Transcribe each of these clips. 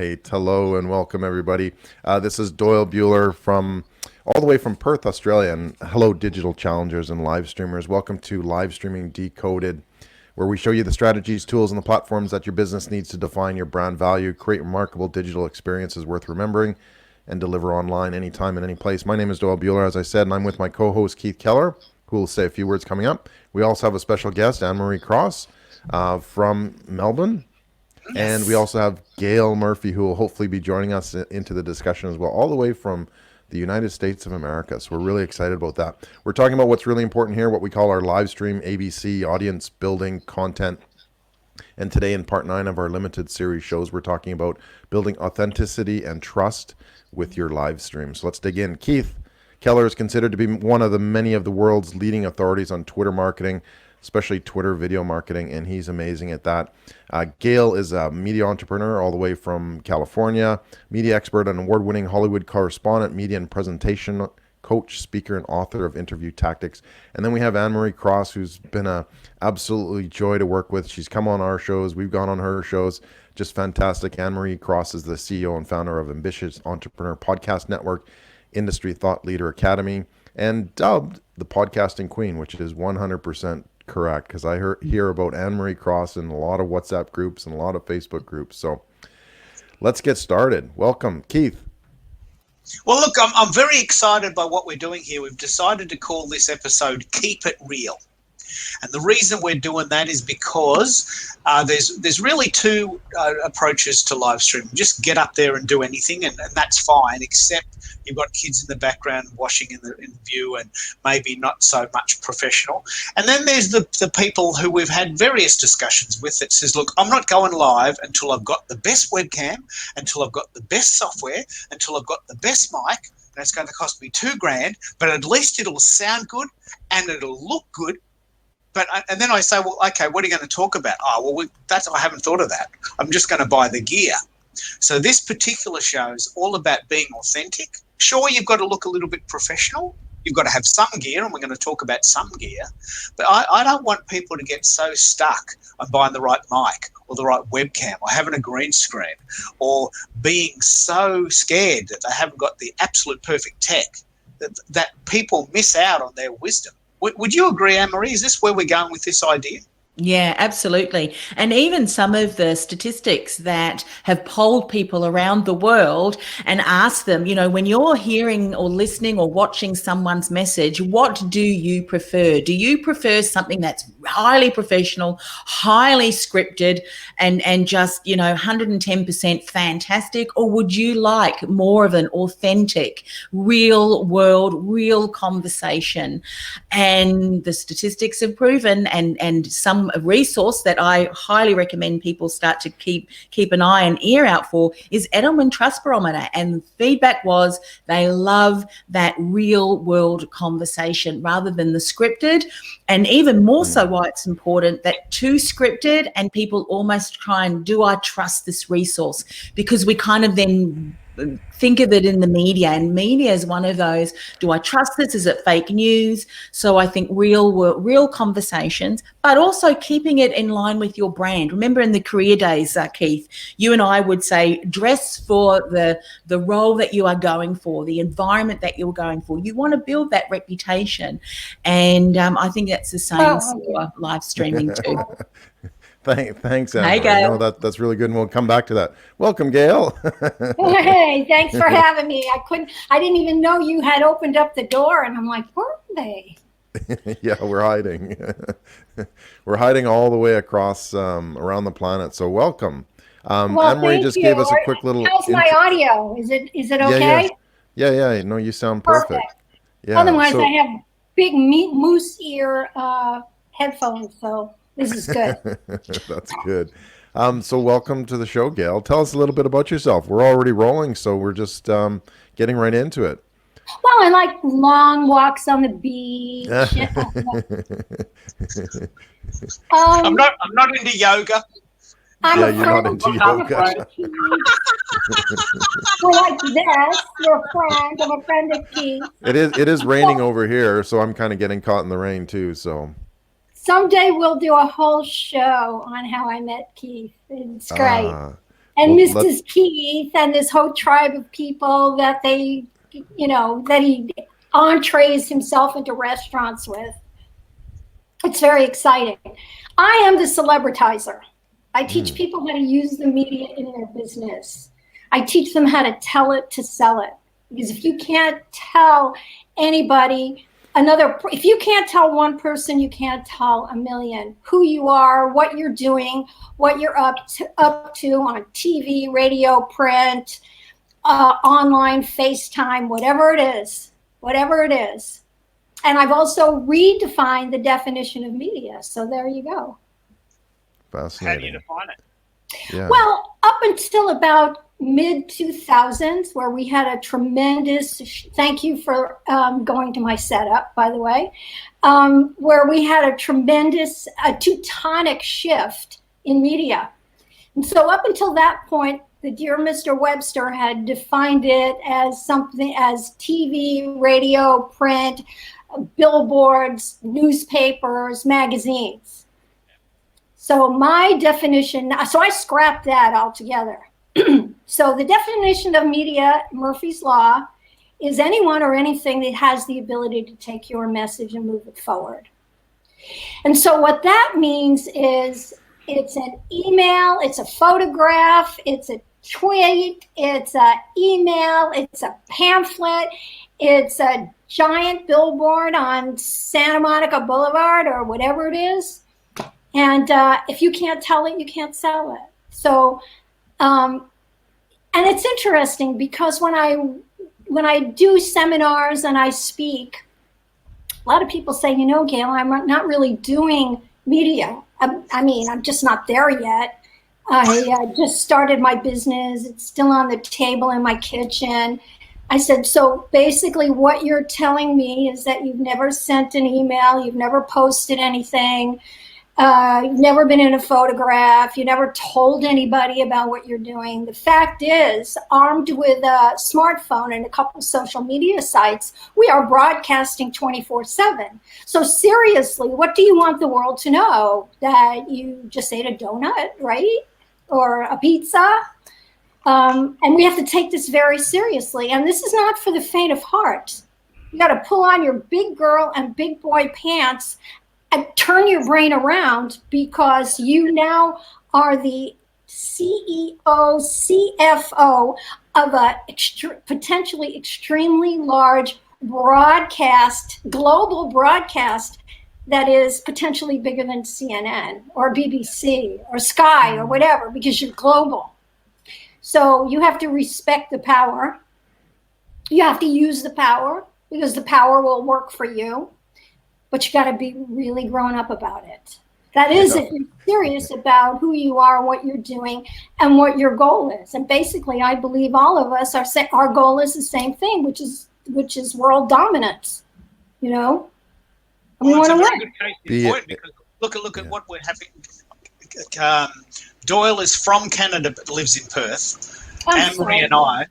right. Hello and welcome, everybody. This is Doyle Bueller from all the way from Perth, Australia. And hello, digital challengers and live streamers. Welcome to Live Streaming Decoded, where we show you the strategies, tools, and the platforms that your business needs to define your brand value, create remarkable digital experiences worth remembering, and deliver online anytime and any place. My name is Doyle Bueller, as I said, and I'm with my co-host Keith Keller, who will say a few words coming up. We also have a special guest, Anne-Marie Cross from Melbourne. Yes. And we also have Gail Murphy, who will hopefully be joining us into the discussion as well, all the way from the United States of America. So we're really excited about that. We're talking about what's really important here, what we call our live stream ABC, audience building content. And today in part 9 of our limited series shows, we're talking about building authenticity and trust with your live stream. So let's dig in. Keith Keller is considered to be one of the many of the world's leading authorities on Twitter marketing, especially Twitter video marketing, and he's amazing at that. Gail is a media entrepreneur all the way from California, media expert and award-winning Hollywood correspondent, media and presentation coach, speaker, and author of Interview Tactics. And then we have Anne-Marie Cross, who's been a absolutely joy to work with. She's come on our shows. We've gone on her shows. Just fantastic. Anne-Marie Cross is the CEO and founder of Ambitious Entrepreneur Podcast Network, Industry Thought Leader Academy, and dubbed the Podcasting Queen, which is 100% correct, because I hear about Anne-Marie Cross in a lot of WhatsApp groups and a lot of Facebook groups. So let's get started. Welcome, Keith. Well, look, I'm very excited by what we're doing here. We've decided to call this episode Keep It Real. And the reason we're doing that is because there's really two approaches to live stream. Just get up there and do anything, and that's fine, except you've got kids in the background washing in the view and maybe not so much professional. And then there's the people who we've had various discussions with that says, look, I'm not going live until I've got the best webcam, until I've got the best software, until I've got the best mic, and it's going to cost me $2,000, but at least it'll sound good and it'll look good. And then I say, well, okay, what are you going to talk about? Oh, well, I haven't thought of that. I'm just going to buy the gear. So this particular show is all about being authentic. Sure, you've got to look a little bit professional. You've got to have some gear, and we're going to talk about some gear. But I don't want people to get so stuck on buying the right mic or the right webcam or having a green screen or being so scared that they haven't got the absolute perfect tech that people miss out on their wisdom. Would you agree, Anne-Marie? Is this where we're going with this idea? Yeah, absolutely. And even some of the statistics that have polled people around the world and asked them, when you're hearing or listening or watching someone's message, what do you prefer? Do you prefer something that's highly professional, highly scripted, and just, 110% fantastic? Or would you like more of an authentic, real world, real conversation? And the statistics have proven, and some resource that I highly recommend people start to keep an eye and ear out for is Edelman Trust Barometer. And the feedback was they love that real world conversation rather than the scripted. And even more so why it's important that too scripted and people almost try and, do I trust this resource? Because we kind of then think of it in the media, and media is one of those, do I trust this? Is it fake news? So I think real conversations, but also keeping it in line with your brand. Remember in the career days, Keith, you and I would say dress for the role that you are going for, the environment that you're going for. You want to build that reputation. And I think that's the same for live streaming too. Thanks, Anne. Hey, Gail. No, that's really good, and we'll come back to that. Welcome, Gail. Hey, thanks for having me. I didn't even know you had opened up the door, and I'm like, where are they? Yeah, we're hiding. We're hiding all the way across around the planet. So welcome. Anne-Marie just gave us a quick little. How's my audio? Is it okay? Yeah. No, you sound perfect. Yeah. Otherwise, I have big moose ear headphones, so. This is good. That's good. So welcome to the show, Gail. Tell us a little bit about yourself. We're already rolling, so we're just getting right into it. Well, I like long walks on the beach. I'm not into yoga. You're not into yoga. We're like this. You're a friend. I'm a friend of Keith. It is raining over here, so I'm kind of getting caught in the rain too. So. Someday we'll do a whole show on how I met Keith. It's great. and Well, Mrs. Keith and this whole tribe of people that they, that he entrees himself into restaurants with. It's very exciting. I am the celebritizer. I teach people how to use the media in their business. I teach them how to tell it to sell it. Because if you can't tell anybody, if you can't tell one person, you can't tell a million who you are, what you're doing, what you're up to on TV, radio, print, online, FaceTime, whatever it is. And I've also redefined the definition of media. So there you go. Fascinating. How do you define it? Yeah. Well, up until about mid-2000s, where we had a tremendous, thank you for going to my setup, by the way, where we had a tremendous, teutonic shift in media. And so up until that point, the dear Mr. Webster had defined it as something as TV, radio, print, billboards, newspapers, magazines. So my definition, so I scrapped that altogether. So the definition of media, Murphy's Law, is anyone or anything that has the ability to take your message and move it forward. And so what that means is it's an email, it's a photograph, it's a tweet, it's an email, it's a pamphlet, it's a giant billboard on Santa Monica Boulevard or whatever it is. And if you can't tell it, you can't sell it. So, and it's interesting because when I do seminars and I speak, a lot of people say, Gail, I'm not really doing media. I'm just not there yet. I just started my business. It's still on the table in my kitchen. I said, so basically what you're telling me is that you've never sent an email, you've never posted anything, you've never been in a photograph, you never told anybody about what you're doing. The fact is, armed with a smartphone and a couple of social media sites, we are broadcasting 24/7. So seriously, what do you want the world to know? That you just ate a donut, right? Or a pizza? And we have to take this very seriously. And this is not for the faint of heart. You got to pull on your big girl and big boy pants and turn your brain around, because you now are the CEO, CFO of a potentially extremely large global broadcast that is potentially bigger than CNN or BBC or Sky or whatever, because you're global. So you have to respect the power. You have to use the power, because the power will work for you. But you got to be really grown up about it. That is, if you're serious about who you are, what you're doing, and what your goal is. And basically, I believe all of us our goal is the same thing, which is world dominance. We want to win. Good case in point, because look at what we're having. Doyle is from Canada but lives in Perth. Anne-Marie and I.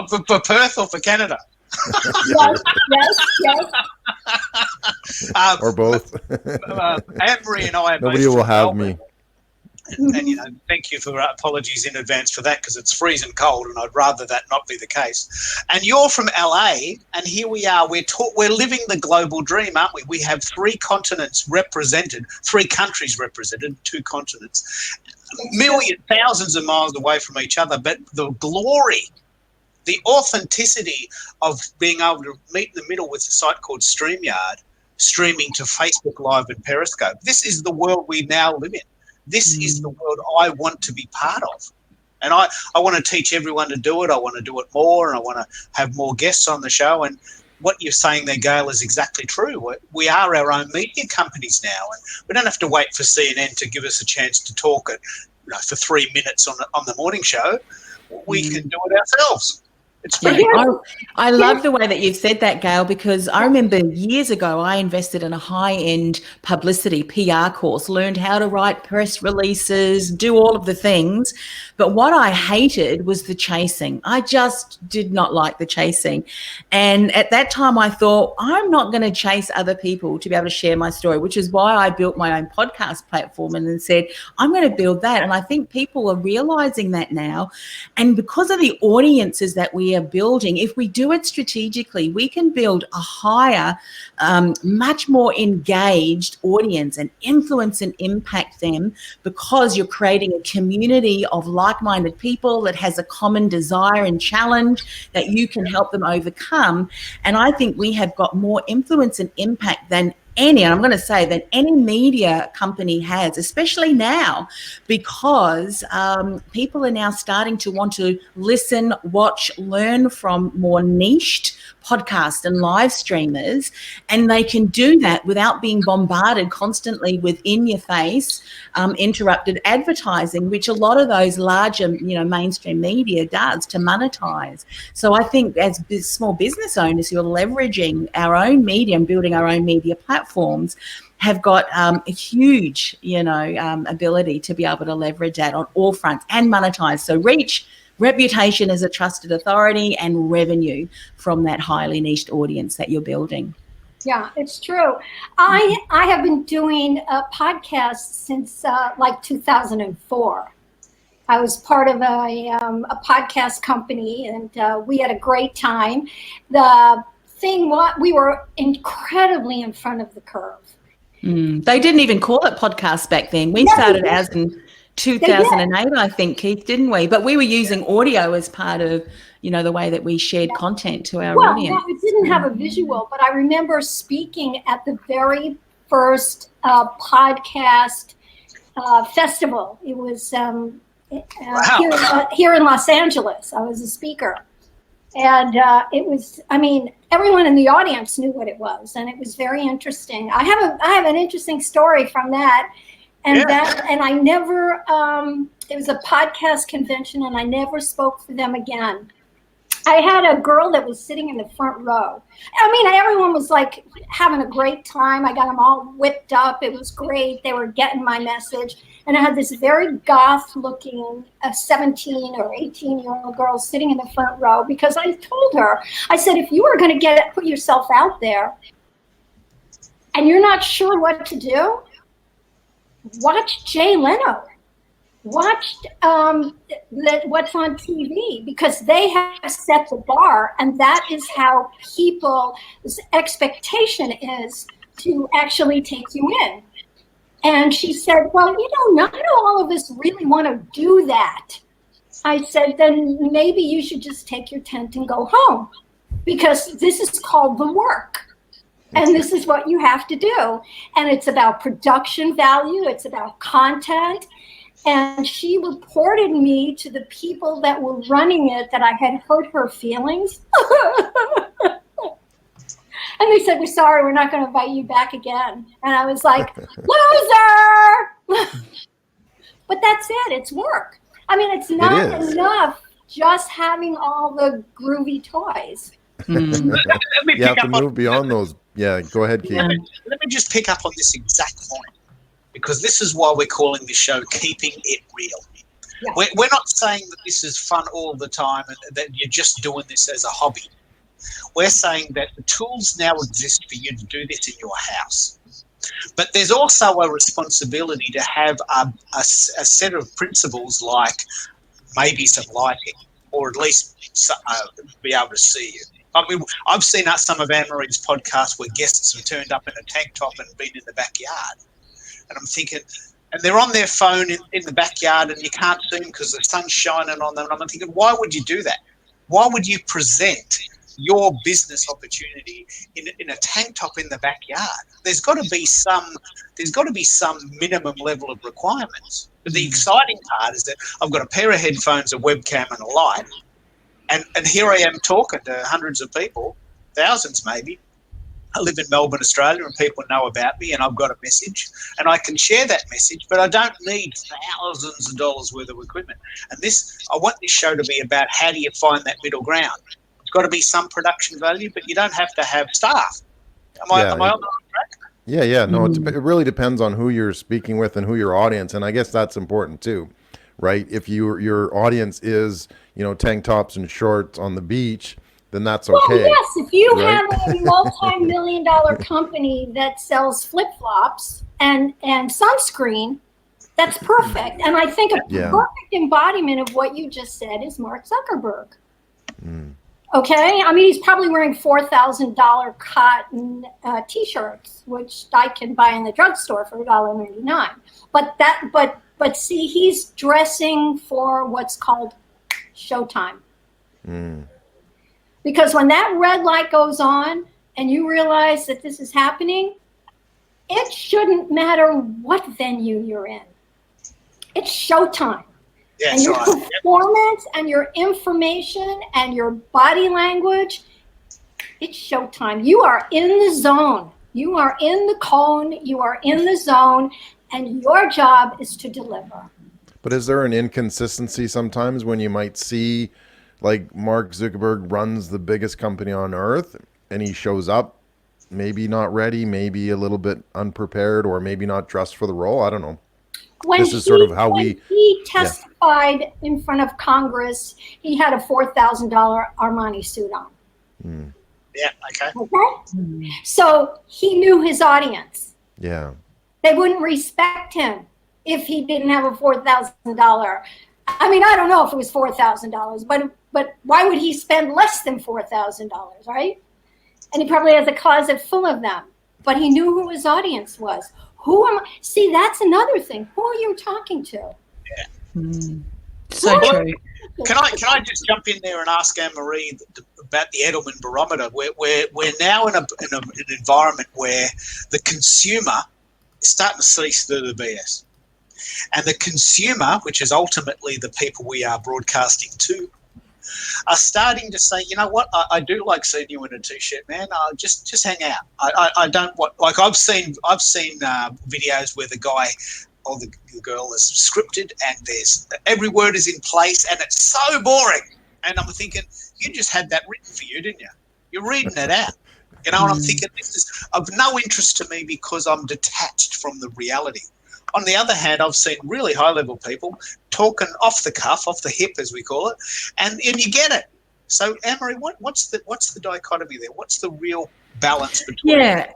For Perth or for Canada? Yes. Or both. Anne-Marie and I. Nobody will have me. And thank you for apologies in advance for that, because it's freezing cold and I'd rather that not be the case. And you're from LA, and here we are. We're living the global dream, aren't we? We have 3 continents represented, 3 countries represented, 2 continents, thousands of miles away from each other. But the glory, the authenticity of being able to meet in the middle with a site called StreamYard, streaming to Facebook Live and Periscope. This is the world we now live in. This is the world I want to be part of. And I want to teach everyone to do it. I want to do it more, and I want to have more guests on the show. And what you're saying there, Gail, is exactly true. We are our own media companies now, and we don't have to wait for CNN to give us a chance to talk for 3 minutes on the morning show. We can do it ourselves. It's Yeah, brilliant. I love the way that you've said that, Gail, because I remember years ago I invested in a high-end publicity PR course, learned how to write press releases, do all of the things. But what I hated was the chasing. I just did not like the chasing. And at that time I thought, I'm not going to chase other people to be able to share my story, which is why I built my own podcast platform and then said, I'm going to build that. And I think people are realizing that now. And because of the audiences that we are building, if we do it strategically, we can build a higher, much more engaged audience and influence and impact them, because you're creating a community of like-minded people that has a common desire and challenge that you can help them overcome. And I think we have got more influence and impact than any, and I'm going to say that any media company has, especially now, because people are now starting to want to listen, watch, learn from more niched podcasts and live streamers, and they can do that without being bombarded constantly with in-your-face, interrupted advertising, which a lot of those larger, mainstream media does to monetize. So I think as small business owners who are leveraging our own media and building our own media platforms, have got a huge, ability to be able to leverage that on all fronts and monetize. So reach, reputation as a trusted authority, and revenue from that highly niched audience that you're building. Yeah, it's true. I have been doing a podcast since like 2004. I was part of a podcast company, and we had a great time. The thing was, we were incredibly in front of the curve. They didn't even call it podcasts back then. We started as in 2008, I think, Keith, didn't we? But we were using audio as part of, the way that we shared content to our audience. Well, it didn't have a visual, but I remember speaking at the very first podcast festival. It was here in Los Angeles. I was a speaker. And it was, everyone in the audience knew what it was, and it was very interesting. I have an interesting story from that. And I never, it was a podcast convention, and I never spoke for them again. I had a girl that was sitting in the front row. Everyone was like having a great time. I got them all whipped up. It was great. They were getting my message. And I had this very goth looking 17 or 18-year-old girl sitting in the front row, because I told her, I said, if you are going to put yourself out there and you're not sure what to do, watch Jay Leno. Watch what's on TV, because they have set the bar, and that is how people's expectation is to actually take you in. And she said, well, not all of us really want to do that. I said, then maybe you should just take your tent and go home, because this is called the work. And this is what you have to do. And it's about production value. It's about content. And she reported me to the people that were running it, that I had hurt her feelings. And they said, we're sorry, we're not going to invite you back again. And I was like, loser! But that's it. It's work. It's not enough just having all the groovy toys. You have to move beyond those. Yeah, go ahead, Keith. Let me just pick up on this exact point, because this is why we're calling this show Keeping It Real. Yeah. We're not saying that this is fun all the time and that you're just doing this as a hobby. We're saying that the tools now exist for you to do this in your house. But there's also a responsibility to have a set of principles, like maybe some lighting, or at least be able to see you. I've seen some of Anne-Marie's podcasts where guests have turned up in a tank top and been in the backyard. And I'm thinking, and they're on their phone in the backyard, and you can't see them because the sun's shining on them. And I'm thinking, why would you do that? Why would you present your business opportunity in a tank top in the backyard? There's got to be some minimum level of requirements. But the exciting part is that I've got a pair of headphones, a webcam, and a light, and here I am talking to hundreds of people, thousands maybe, I live in Melbourne, Australia, and people know about me, and I've got a message, and I can share that message, but I don't need thousands of dollars worth of equipment. And I want this show to be about how do you find that middle ground. It's got to be some production value, but you don't have to have staff. Am I on the right track? Yeah. No, it really depends on who you're speaking with and who your audience, and I guess that's important too, right? If your audience is, tank tops and shorts on the beach, then that's okay. Well, yes, if you right? have a multi-million-dollar company that sells flip-flops and sunscreen, that's perfect. And I think a perfect embodiment of what you just said is Mark Zuckerberg. Okay? I mean, he's probably wearing $4,000 cotton T-shirts, which I can buy in the drugstore for $1.99. But see, he's dressing for what's called showtime. Because when that red light goes on and you realize that this is happening, it shouldn't matter what venue you're in. It's showtime. Yeah, and your performance and your information and your body language, it's showtime. You are in the zone. You are in the cone. You are in the zone. And your job is to deliver. But is there an inconsistency sometimes when you might see, like, Mark Zuckerberg runs the biggest company on earth and he shows up maybe not ready, maybe a little bit unprepared, or maybe not dressed for the role? I don't know. This is sort of how he testified in front of Congress, he had a $4,000 Armani suit on. Yeah, okay. So he knew his audience. Yeah. They wouldn't respect him if he didn't have a $4,000. I mean, I don't know if it was $4,000, but why would he spend less than $4,000, right? And he probably has a closet full of them. But he knew who his audience was. See, that's another thing. Who are you talking to? Yeah. So true. Can I just jump in there and ask Anne-Marie about the Edelman barometer? We're now in an environment where the consumer is starting to see through the BS. And the consumer, which is ultimately the people we are broadcasting to, are starting to say, you know what, I do like seeing you in a t-shirt, man. Just hang out. I don't want, like, I've seen videos where the guy or the girl is scripted and there's every word is in place and it's so boring. And I'm thinking, you just had that written for you, didn't you? You're reading it out. You know, and I'm thinking this is of no interest to me because I'm detached from the reality. On the other hand, I've seen really high-level people talking off the cuff, off the hip, as we call it, and you get it. So, Anne-Marie, what's the dichotomy there? What's the real balance between? Yeah.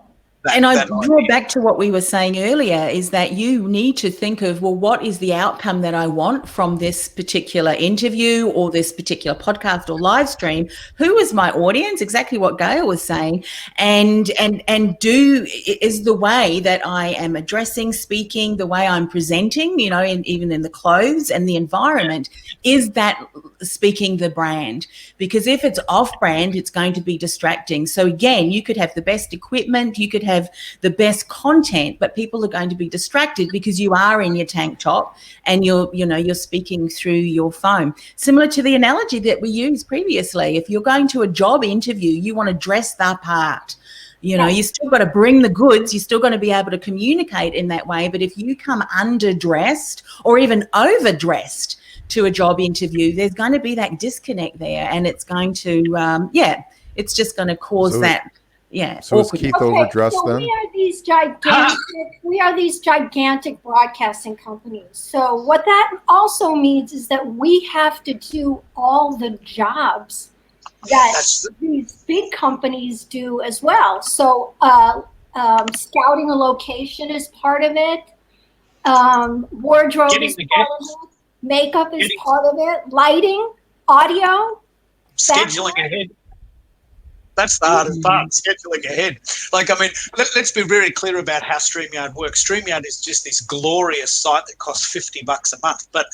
And I draw back to what we were saying earlier, is that you need to think of, well, what is the outcome that I want from this particular interview or this particular podcast or live stream? Who is my audience? Exactly what Gail was saying. And is the way that I am addressing, speaking, the way I'm presenting, you know, even in the clothes and the environment, is that speaking the brand? Because if it's off brand, it's going to be distracting. So again, you could have the best equipment, you could have the best content, but people are going to be distracted because you are in your tank top and you're speaking through your phone. Similar to the analogy that we used previously, if you're going to a job interview, you want to dress the part. You know, you still got to bring the goods. You're still going to be able to communicate in that way. But if you come underdressed or even overdressed to a job interview, there's going to be that disconnect there, and it's going to, it's just going to cause that. Yeah. So is Keith overdressed then? We are these gigantic broadcasting companies. So what that also means is that we have to do all the jobs that these big companies do as well. So scouting a location is part of it. Wardrobe is part of it. Makeup is part of it. Lighting, audio. Scheduling ahead. That's the hardest part, scheduling ahead. Like, I mean, let's be very clear about how StreamYard works. StreamYard is just this glorious site that costs $50 a month, but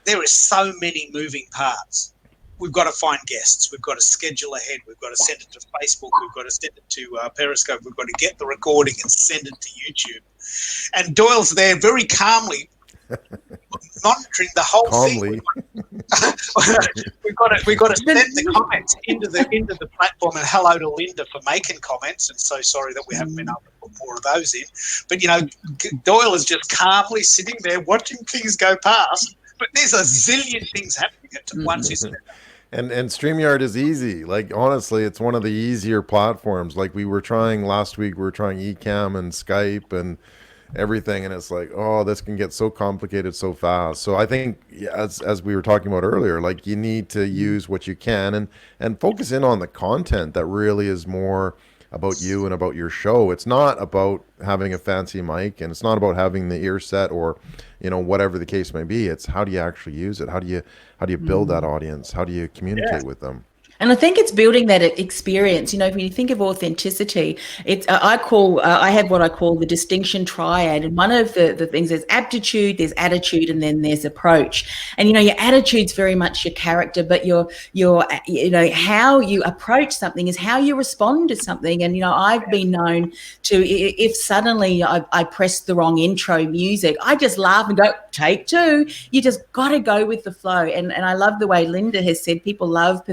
there is so many moving parts. We've got to find guests. We've got to schedule ahead. We've got to send it to Facebook. We've got to send it to Periscope. We've got to get the recording and send it to YouTube. And Doyle's there very calmly monitoring the whole Calmly. thing. We've got to send the comments into the platform, and hello to Linda for making comments, and so sorry that we haven't been able to put more of those in. But Doyle is just calmly sitting there watching things go past, but there's a zillion things happening at once, isn't it? And StreamYard is easy. Like, honestly, it's one of the easier platforms. Like, we were trying last week, we were trying Ecamm and Skype and everything, and it's like, oh, this can get so complicated so fast. So I think, as we were talking about earlier, like, you need to use what you can and focus in on the content that really is more about you and about your show. It's not about having a fancy mic, and it's not about having the ear set or whatever the case may be. It's how do you actually use it? How do you build that audience? How do you communicate with them? And I think it's building that experience. When you think of authenticity, I have what I call the distinction triad. And one of the things, there's aptitude, there's attitude, and then there's approach. And, your attitude's very much your character, but your how you approach something is how you respond to something. And, I've been known to, if suddenly I press the wrong intro music, I just laugh and go, take two. You just got to go with the flow. And I love the way Linda has said, people love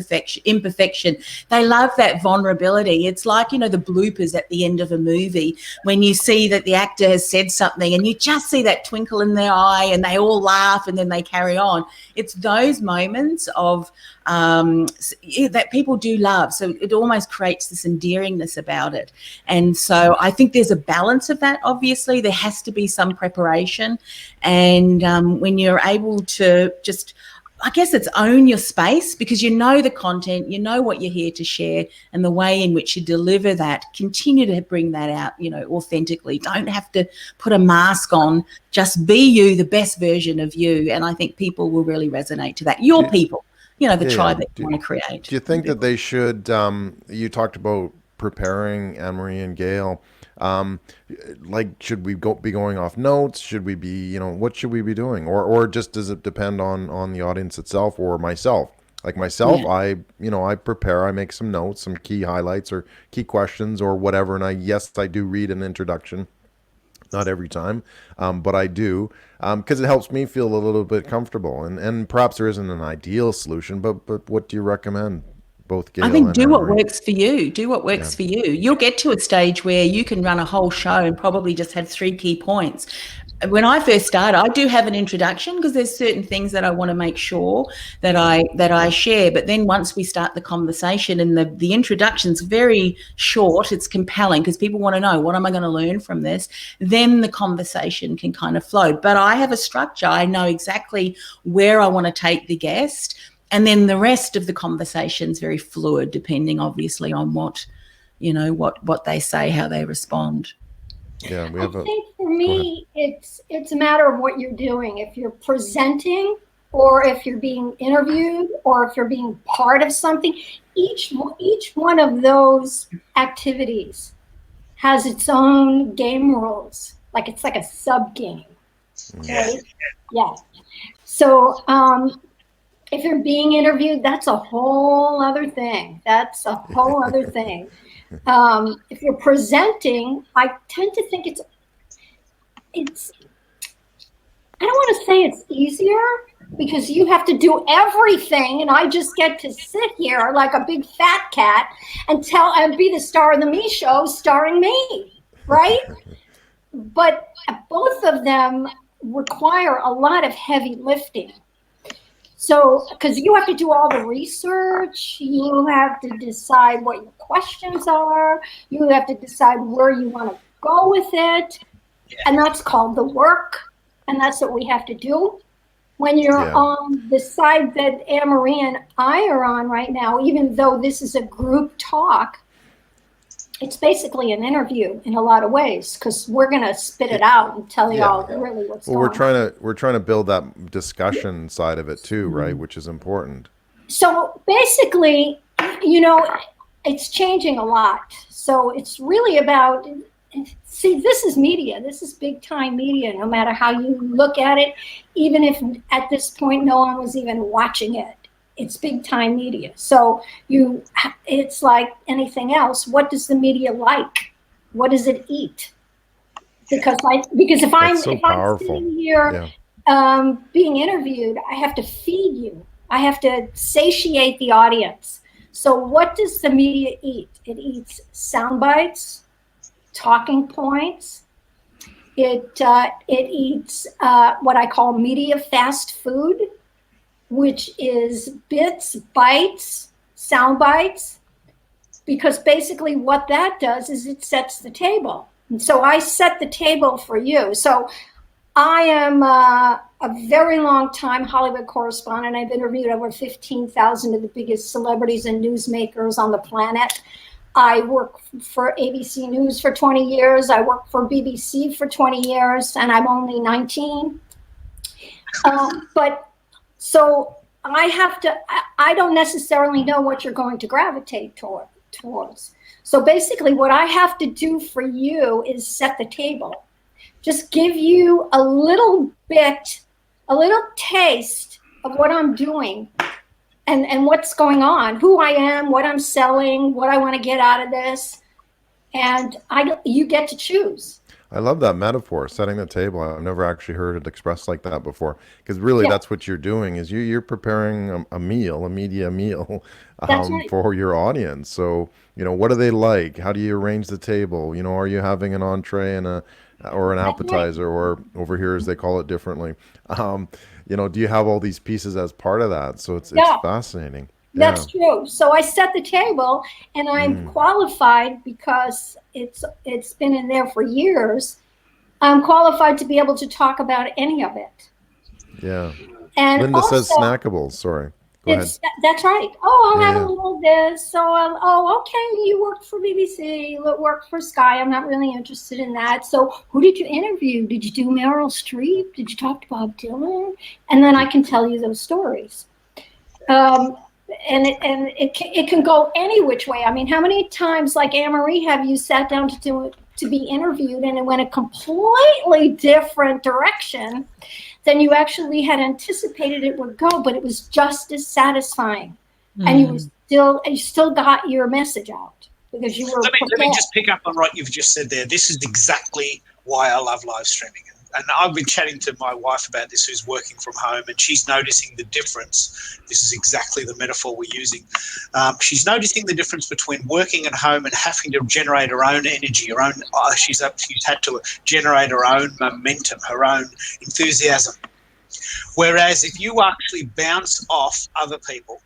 imperfection. They love that vulnerability. It's like, the bloopers at the end of a movie when you see that the actor has said something and you just see that twinkle in their eye and they all laugh and then they carry on. It's those moments of that people do love. So it almost creates this endearingness about it. And so I think there's a balance of that. Obviously, there has to be some preparation. And when you're able to just, I guess it's own your space, because you know the content, you know what you're here to share, and the way in which you deliver that, continue to bring that out, authentically. Don't have to put a mask on, just be you, the best version of you. And I think people will really resonate to that. Your people, the tribe that you want to create. Do you think that they should, you talked about preparing Anne-Marie and Gail, should we be going off notes? Should we be, what should we be doing? Or just does it depend on the audience itself or myself? Like myself, yeah. I prepare, I make some notes, some key highlights or key questions or whatever. And I do read an introduction, not every time, but I do, because it helps me feel a little bit comfortable. And perhaps there isn't an ideal solution, but what do you recommend? Both Gail, I think and do what Anne-Marie. works for you. Do what works for you. You'll get to a stage where you can run a whole show and probably just have 3 key points. When I first started, I do have an introduction because there's certain things that I want to make sure that I share. But then once we start the conversation, and the introduction's very short, it's compelling because people want to know, what am I going to learn from this? Then the conversation can kind of flow. But I have a structure. I know exactly where I want to take the guest. And then the rest of the conversation is very fluid, depending obviously on what they say, how they respond. Yeah, I think for me, it's a matter of what you're doing. If you're presenting, or if you're being interviewed, or if you're being part of something, each one of those activities has its own game rules. Like it's like a sub game. Right? Yeah. So if you're being interviewed, that's a whole other thing. If you're presenting, I tend to think it's I don't want to say it's easier, because you have to do everything and I just get to sit here like a big fat cat and be the star of the me show starring me, right? But both of them require a lot of heavy lifting. So, because you have to do all the research, you have to decide what your questions are, you have to decide where you want to go with it, and that's called the work, and that's what we have to do. When you're on the side that Anne-Marie and I are on right now, even though this is a group talk, it's basically an interview in a lot of ways, because we're going to spit it out and tell you all really what's going on. We're trying to build that discussion side of it too, right? Which is important. So basically, it's changing a lot. So it's really about, see, this is media. This is big time media, no matter how you look at it, even if at this point no one was even watching it. It's big time media. So it's like anything else. What does the media like? What does it eat? Because if I'm sitting here being interviewed, I have to feed you. I have to satiate the audience. So what does the media eat? It eats sound bites, talking points. It eats what I call media fast food, which is bits, bytes, sound bites, because basically what that does is it sets the table. And so I set the table for you. So I am a very long time Hollywood correspondent. I've interviewed over 15,000 of the biggest celebrities and newsmakers on the planet. I work for ABC News for 20 years. I worked for BBC for 20 years, and I'm only 19. But so I don't necessarily know what you're going to gravitate towards. So basically what I have to do for you is set the table. Just give you a little bit, a little taste of what I'm doing and what's going on, who I am, what I'm selling, what I want to get out of this. And you get to choose. I love that metaphor, setting the table. I've never actually heard it expressed like that before, because really that's what you're doing is you're preparing a meal, a media meal Right. for your audience. So, what do they like? How do you arrange the table? Are you having an entree and or an appetizer, or over here as they call it differently? Do you have all these pieces as part of that? So it's fascinating. That's true. So I set the table, and I'm qualified because it's been in there for years. I'm qualified to be able to talk about any of it. Yeah. And Linda also, says snackables. Sorry. Go ahead. That's right. Oh, I'll have a little this. So, okay, you worked for BBC, you worked for Sky. I'm not really interested in that. So who did you interview? Did you do Meryl Streep? Did you talk to Bob Dylan? And then I can tell you those stories. And it can go any which way. I mean, how many times, like Anne-Marie, have you sat down to be interviewed and it went a completely different direction than you actually had anticipated it would go, but it was just as satisfying, and you still got your message out because you were. Let me just pick up on what you've just said there. This is exactly why I love live streaming. And I've been chatting to my wife about this, who's working from home, and she's noticing the difference. This is exactly the metaphor we're using. She's noticing the difference between working at home and having to generate her own energy, her own. She's had to generate her own momentum, her own enthusiasm. Whereas if you actually bounce off other people,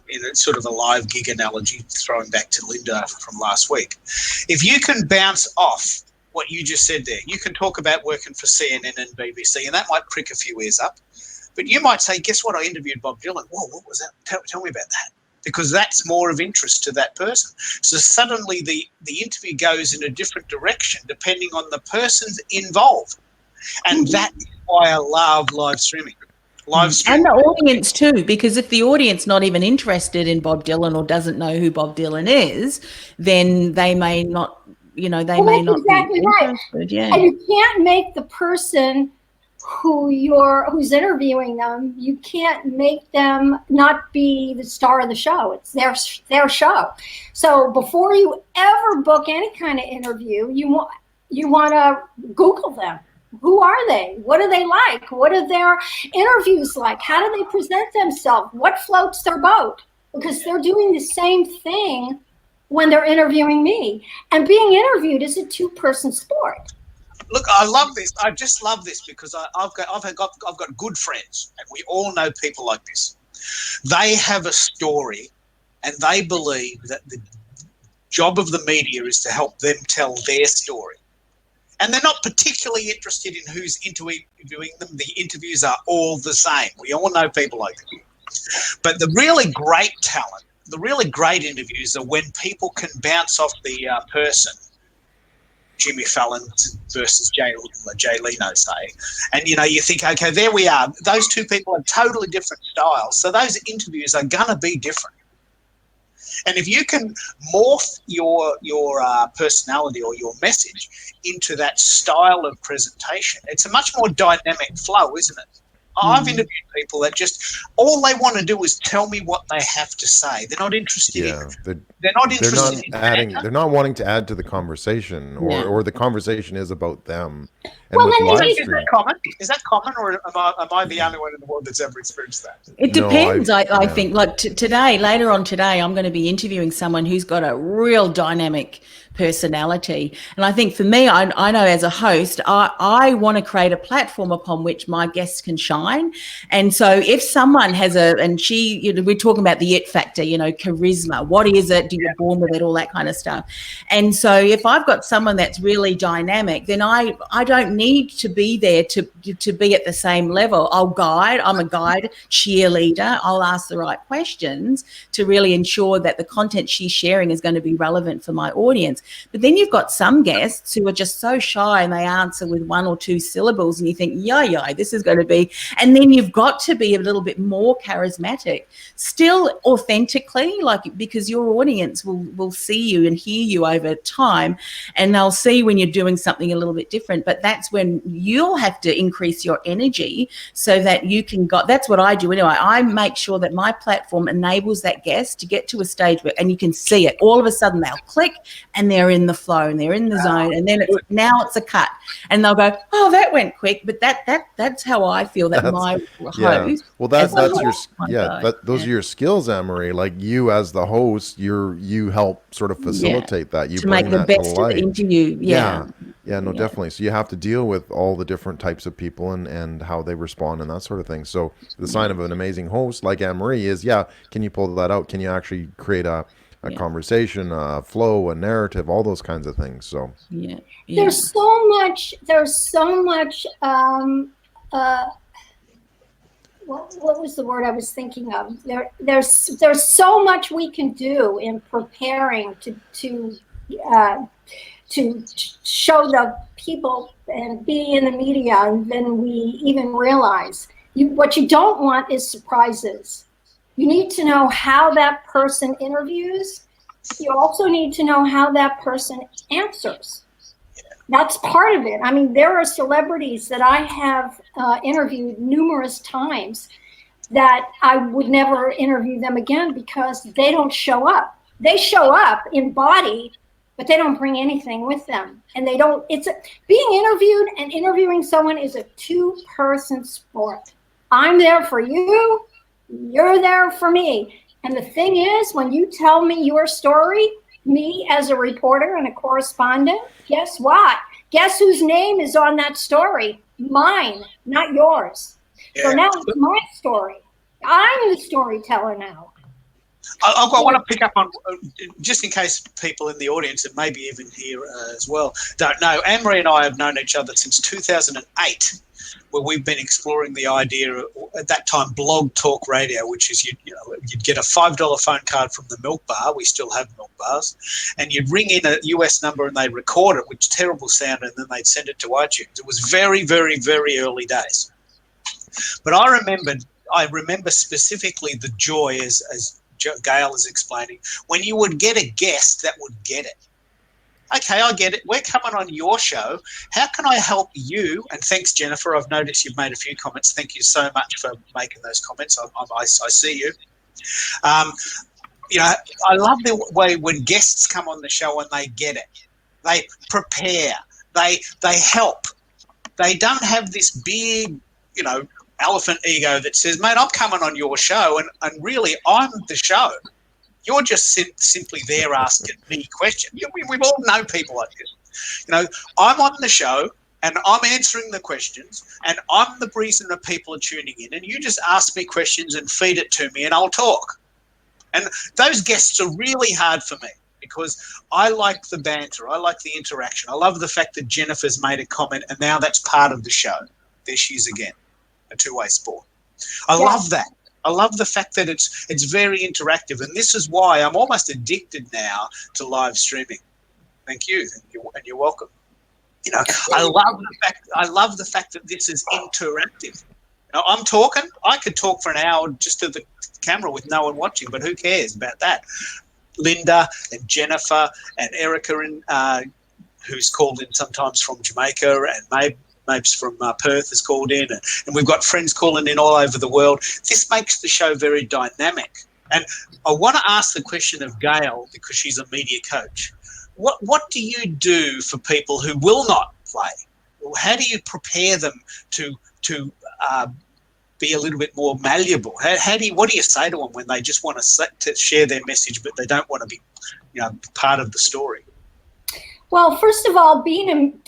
in a sort of a live gig analogy, throwing back to Linda from last week, if you can bounce off what you just said there, you can talk about working for CNN and BBC, and that might prick a few ears up. But you might say, guess what? I interviewed Bob Dylan. Whoa, what was that? Tell me about that. Because that's more of interest to that person. So suddenly the interview goes in a different direction depending on the persons involved. And that's why I love live streaming. And the audience too, because if the audience not even interested in Bob Dylan or doesn't know who Bob Dylan is, then they may not. They may not exactly be interested. Yeah. And you can't make the person who's interviewing them, you can't make them not be the star of the show. It's their show. So before you ever book any kind of interview, you want to Google them. Who are they? What do they like? What are their interviews like? How do they present themselves? What floats their boat? Because they're doing the same thing when they're interviewing me. And being interviewed is a two-person sport. Look, I love this. I just love this because I've got good friends, and we all know people like this. They have a story, and they believe that the job of the media is to help them tell their story. And they're not particularly interested in who's interviewing them. The interviews are all the same. We all know people like that. But the really great talent, the really great interviews are when people can bounce off the person, Jimmy Fallon versus Jay Leno, say, and you think, okay, there we are. Those two people are totally different styles, so those interviews are gonna be different. And if you can morph your personality or your message into that style of presentation, it's a much more dynamic flow, isn't it? I've interviewed people that just all they want to do is tell me what they have to say. They're not interested Yeah, in. They're not interested in adding. banter. They're not wanting to add to the conversation, or the conversation is about them. And Well, with then live maybe- Is stream, that common? Is that common, or am I the only one in the world that's ever experienced that? It No, depends. I yeah. think like later on today, I'm going to be interviewing someone who's got a real dynamic personality. And I think for me, I know as a host, I want to create a platform upon which my guests can shine. And so if someone has we're talking about the it factor, charisma, what is it? Do you get born with it? All that kind of stuff. And so if I've got someone that's really dynamic, then I don't need to be there to be at the same level. I'll guide. I'm a guide, cheerleader. I'll ask the right questions to really ensure that the content she's sharing is going to be relevant for my audience. But then you've got some guests who are just so shy and they answer with 1 or 2 syllables and you think, yeah, this is going to be, and then you've got to be a little bit more charismatic, still authentically, because your audience will see you and hear you over time, and they'll see when you're doing something a little bit different. But that's when you'll have to increase your energy so that you can that's what I do anyway. I make sure that my platform enables that guest to get to a stage where, and you can see it, all of a sudden they'll click and they're in the flow and they're in the zone, and then it's a cut and they'll go, oh, that went quick. But that's how I feel that my host. Well, that's your those are your skills, Anne-Marie. Like you as the host, you help sort of facilitate that. You to bring make the that best to of the life. interview. No, definitely. So you have to deal with all the different types of people and how they respond and that sort of thing. So the sign of an amazing host like Anne-Marie is, can you pull that out? Can you actually create a conversation, a flow, a narrative, all those kinds of things. So there's so much what was the word I was thinking of? There's so much we can do in preparing to show the people and be in the media than we even realize. What you don't want is surprises. You need to know how that person interviews. You also need to know how that person answers. That's part of it. I mean, there are celebrities that I have interviewed numerous times that I would never interview them again because they don't show up. They show up in body, but they don't bring anything with them. And being interviewed and interviewing someone is a 2-person sport. I'm there for you. You're there for me. And the thing is, when you tell me your story, me as a reporter and a correspondent, guess what? Guess whose name is on that story? Mine, not yours. Yeah. So now it's my story. I'm the storyteller now. I want to pick up on, just in case people in the audience and maybe even here as well don't know, Anne-Marie and I have known each other since 2008. Where we've been exploring the idea of, at that time, blog talk radio, which is you'd get a $5 phone card from the milk bar. We still have milk bars, and you'd ring in a US number and they'd record it, which terrible sound, and then they'd send it to iTunes. It was very, very, very early days. But I remember specifically the joy, as Gail is explaining, when you would get a guest that would get it. Okay, I get it. We're coming on your show. How can I help you? And thanks, Jennifer. I've noticed you've made a few comments. Thank you so much for making those comments. I see you. I love the way when guests come on the show and they get it. They prepare. They help. They don't have this big, elephant ego that says, mate, I'm coming on your show, and really I'm the show. You're just simply there asking me questions. We've all known people like this. I'm on the show and I'm answering the questions, and I'm the reason that people are tuning in, and you just ask me questions and feed it to me and I'll talk. And those guests are really hard for me because I like the banter. I like the interaction. I love the fact that Jennifer's made a comment and now that's part of the show. There she is again, a two-way sport. I love that. I love the fact that it's very interactive, and this is why I'm almost addicted now to live streaming. Thank you, and you're welcome. I love the fact that this is interactive. I'm talking. I could talk for an hour just to the camera with no one watching, but who cares about that? Linda and Jennifer and Erica, who's called in sometimes from Jamaica, and Mapes from Perth has called in, and we've got friends calling in all over the world. This makes the show very dynamic. And I want to ask the question of Gail, because she's a media coach. What do you do for people who will not play? Well, how do you prepare them to be a little bit more malleable? What do you say to them when they just want to share their message, but they don't want to be, part of the story? Well, first of all, doing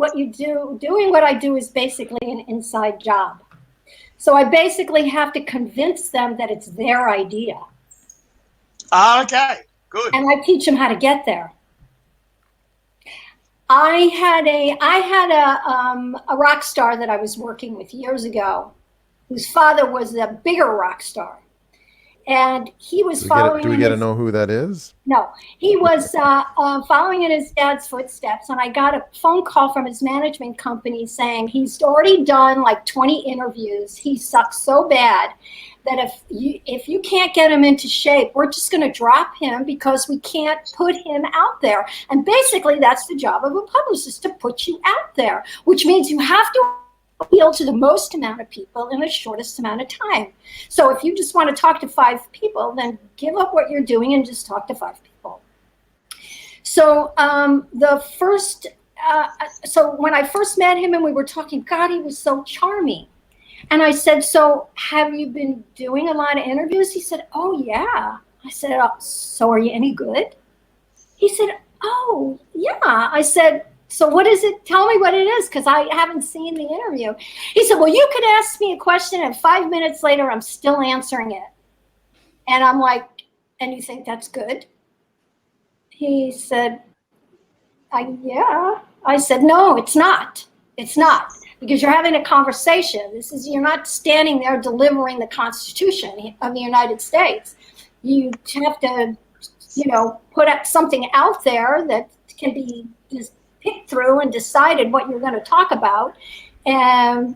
what I do is basically an inside job. So I basically have to convince them that it's their idea. Okay, good. And I teach them how to get there. I had a rock star that I was working with years ago, whose father was a bigger rock star, and he was following. Do we get to know who that is? No, he was following in his dad's footsteps, and I got a phone call from his management company saying he's already done like 20 interviews. He sucks so bad that if you can't get him into shape, we're just going to drop him because we can't put him out there. And basically, that's the job of a publicist, to put you out there, which means you have to appeal to the most amount of people in the shortest amount of time. So if you just want to talk to 5 people, then give up what you're doing and just talk to 5 people. So so when I first met him and we were talking, God, he was so charming. And I said, so have you been doing a lot of interviews? He said, oh, yeah. I said, oh, so are you any good? He said, oh, yeah. I said, so what is it? Tell me what it is, because I haven't seen the interview. He said, well, you could ask me a question and 5 minutes later, I'm still answering it. And I'm like, and you think that's good? He said, yeah. I said, no, it's not. It's not. Because you're having a conversation. You're not standing there delivering the Constitution of the United States. You have to, put up something out there that can be just picked through and decided what you're going to talk about. And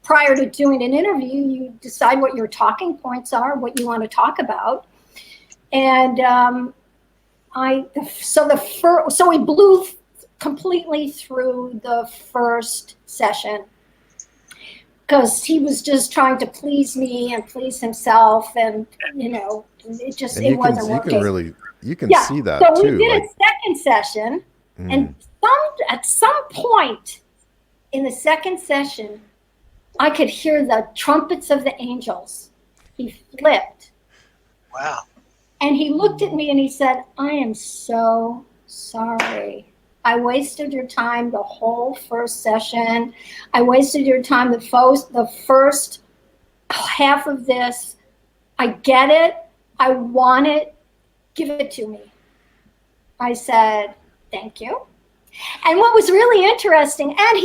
prior to doing an interview, you decide what your talking points are, what you want to talk about. And so we blew completely through the first session because he was just trying to please me and please himself, and it wasn't working. You can see that so too. We did a second session, and at some point in the second session, I could hear the trumpets of the angels. He flipped. Wow. And he looked at me and he said, I am so sorry. I wasted your time the whole first session. I wasted your time the first half of this. I get it. I want it. Give it to me. I said, thank you. And what was really interesting, and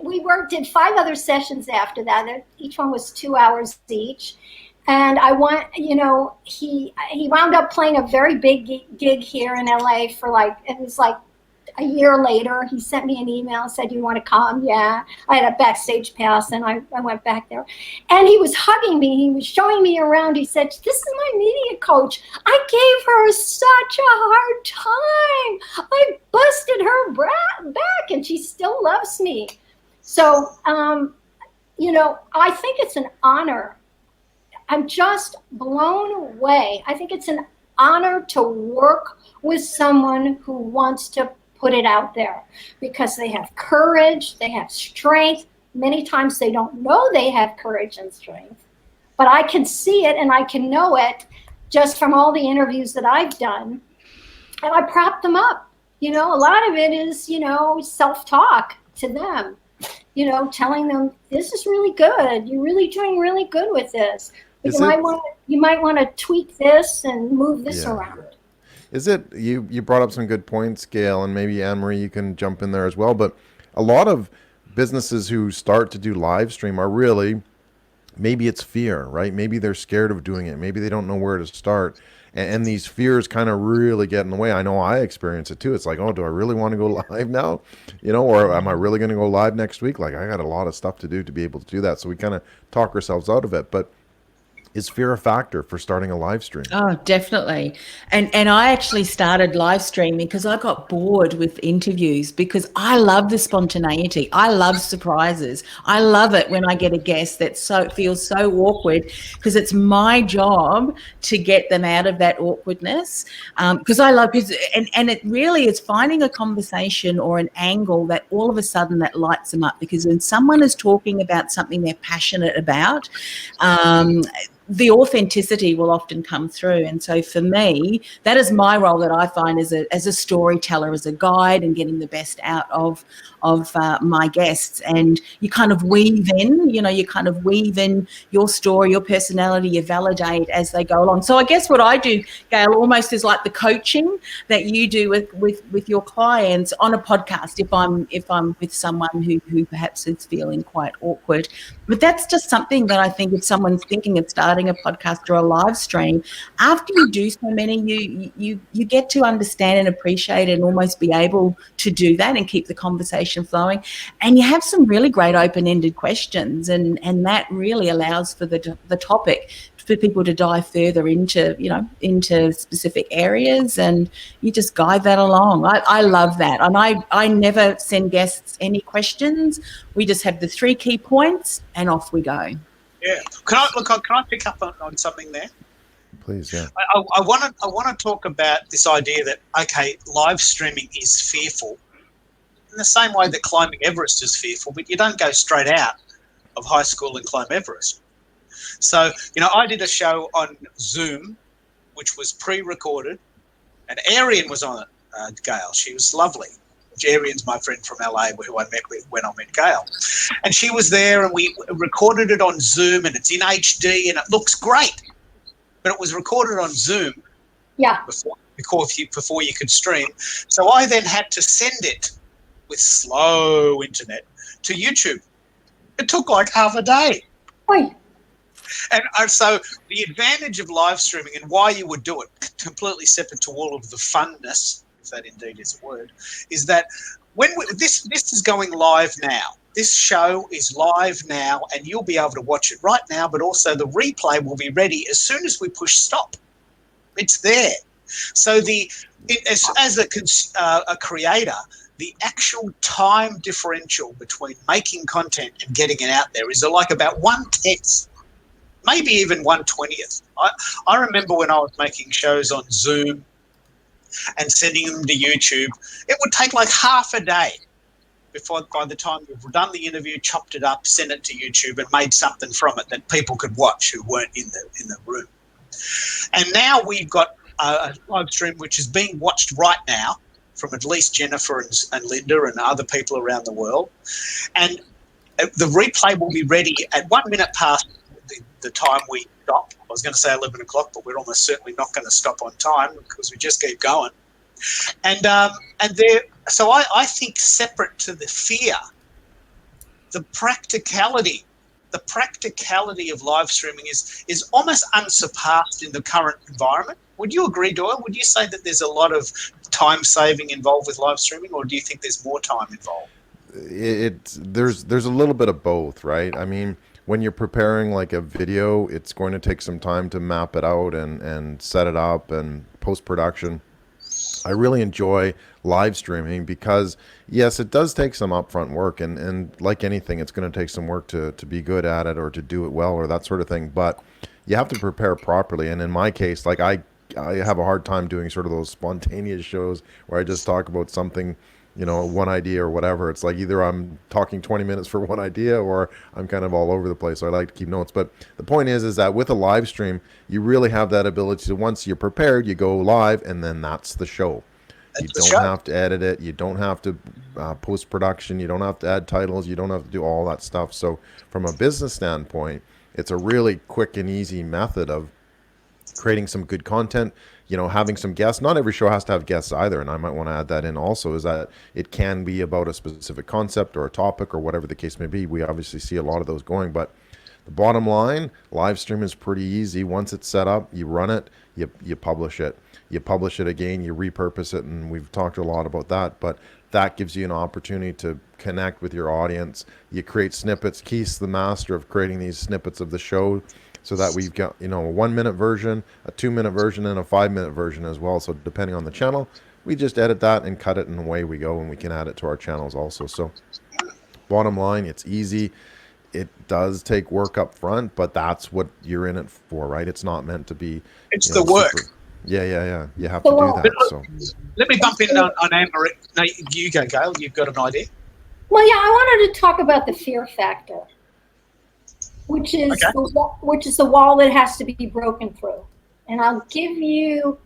we did 5 other sessions after that. Each one was 2 hours each. And he wound up playing a very big gig here in LA it was like a year later. He sent me an email and said, you want to come? Yeah. I had a backstage pass and I went back there. And he was hugging me. He was showing me around. He said, this is my media coach. I gave her such a hard time. I busted her back and she still loves me. So, I think it's an honor. I'm just blown away. I think it's an honor to work with someone who wants to put it out there because they have courage, they have strength. Many times they don't know they have courage and strength, but I can see it and I can know it just from all the interviews that I've done. And I prop them up. A lot of it is, self-talk to them, telling them this is really good. You're really doing really good with this. You might want to tweak this and move this around. Is it, you brought up some good points, Gail, and maybe Anne-Marie, you can jump in there as well, but a lot of businesses who start to do live stream are really, maybe it's fear, right? Maybe they're scared of doing it. Maybe they don't know where to start. And these fears kind of really get in the way. I know I experience it too. It's like, oh, do I really want to go live now? Or am I really going to go live next week? Like, I got a lot of stuff to do to be able to do that. So we kind of talk ourselves out of it. But Is fear a factor for starting a live stream? Oh, definitely. And I actually started live streaming because I got bored with interviews, because I love the spontaneity. I love surprises. I love it when I get a guest that feels so awkward, because it's my job to get them out of that awkwardness. Because and it really is finding a conversation or an angle that all of a sudden that lights them up, because when someone is talking about something they're passionate about, the authenticity will often come through. And so for me, that is my role that I find as a storyteller, as a guide, and getting the best out of my guests. And you kind of weave in, your story, your personality, you validate as they go along. So I guess what I do, Gail, almost is like the coaching that you do with your clients on a podcast, if I'm with someone who perhaps is feeling quite awkward. But that's just something that I think, if someone's thinking of starting a podcast or a live stream, after you do so many, you get to understand and appreciate and almost be able to do that and keep the conversation flowing. And you have some really great open-ended questions, and that really allows for the topic for people to dive further into specific areas, and you just guide that along. I love that. And I never send guests any questions. We just have the 3 key points and off we go. Yeah. Can I pick up on something there? Please, yeah. I want to talk about this idea that, okay, live streaming is fearful in the same way that climbing Everest is fearful, but you don't go straight out of high school and climb Everest. So, I did a show on Zoom, which was pre-recorded, and Arian was on it, Gail. She was lovely. Arian's my friend from LA, who I met with when I met Gail. And she was there, and we recorded it on Zoom, and it's in HD, and it looks great. But it was recorded on Zoom before you could stream. So I then had to send it with slow internet to YouTube. It took like half a day. Oi. And so the advantage of live streaming, and why you would do it, completely separate to all of the funness, if that indeed is a word, is that this is going live now. This show is live now, and you'll be able to watch it right now, but also the replay will be ready as soon as we push stop. It's there. So as a creator, the actual time differential between making content and getting it out there is like about 1/10, maybe even 1/20th. I remember when I was making shows on Zoom and sending them to YouTube, it would take like half a day by the time you've done the interview, chopped it up, sent it to YouTube, and made something from it that people could watch who weren't in the room. And now we've got a live stream which is being watched right now from at least Jennifer and Linda and other people around the world. And the replay will be ready at 1 minute past the time we stop. I was going to say 11 o'clock, but we're almost certainly not going to stop on time because we just keep going. So I think, separate to the fear, the practicality of live streaming is almost unsurpassed in the current environment. Would you agree, Doyle? Would you say that there's a lot of time saving involved with live streaming, or do you think there's more time involved? There's a little bit of both, right? I mean, when you're preparing like a video, it's going to take some time to map it out and set it up and post-production. I really enjoy live streaming because, yes, it does take some upfront work, and like anything, it's going to take some work to be good at it or to do it well or that sort of thing. But you have to prepare properly. And in my case, like I have a hard time doing sort of those spontaneous shows where I just talk about something, one idea or whatever. It's like either I'm talking 20 minutes for one idea or I'm kind of all over the place. So I like to keep notes. But the point is that with a live stream, you really have that ability to, once you're prepared, you go live, and then that's the show. You don't have to edit it. You don't have to post-production. You don't have to add titles. You don't have to do all that stuff. So from a business standpoint, it's a really quick and easy method of creating some good content, having some guests. Not every show has to have guests either, and I might want to add that in also, is that it can be about a specific concept or a topic or whatever the case may be. We obviously see a lot of those going, but the bottom line, live stream is pretty easy. Once it's set up, you run it, you publish it. You publish it again, you repurpose it, and we've talked a lot about that, but that gives you an opportunity to connect with your audience. You create snippets. Keith's the master of creating these snippets of the show so that we've got, you know, a 1-minute version, a 2-minute version, and a 5-minute version as well. So depending on the channel, we just edit that and cut it, and away we go, and we can add it to our channels also. So bottom line, it's easy. It does take work up front, but that's what you're in it for, right? It's not meant to be. It's the work. Yeah. You have to do that. So Let me bump in on Anne-Marie. No, you go, Gail. You've got an idea. Well, yeah, I wanted to talk about the fear factor, which is the wall that has to be broken through. And I'll give you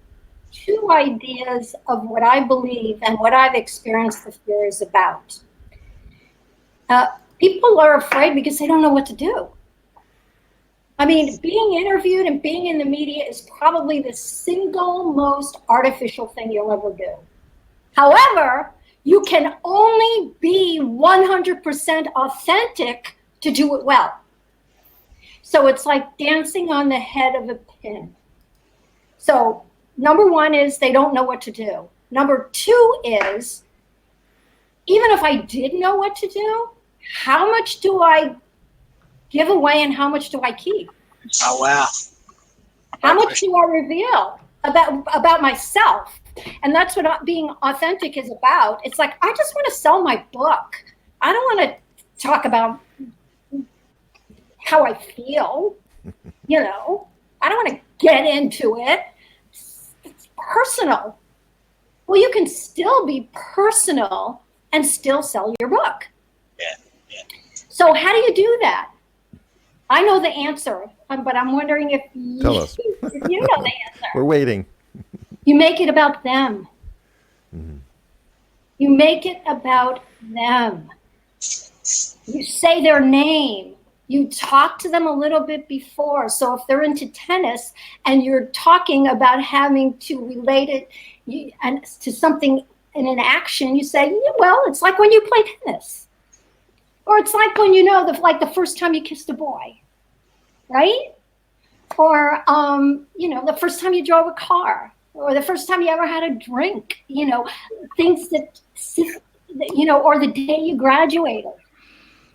2 ideas of what I believe and what I've experienced the fear is about. People are afraid because they don't know what to do. I mean, being interviewed and being in the media is probably the single most artificial thing you'll ever do. However, you can only be 100% authentic to do it well. So it's like dancing on the head of a pin. So number 1 is they don't know what to do. Number 2 is, even if I did know what to do, how much do I give away and how much do I keep? Oh, wow. How much do I reveal about myself? And that's what being authentic is about. It's like, I just want to sell my book. I don't want to talk about how I feel, you know. I don't want to get into it. It's personal. Well, you can still be personal and still sell your book. Yeah. So how do you do that? I know the answer, but I'm wondering if Tell us. if you know the answer. We're waiting. You make it about them. Mm-hmm. You make it about them. You say their name. You talk to them a little bit before. So if they're into tennis and you're talking about having to relate it to something in an action, you say, yeah, well, it's like when you play tennis. Or it's like when you know, the first time you kissed a boy, right? Or, the first time you drove a car, or the first time you ever had a drink, things that, or the day you graduated.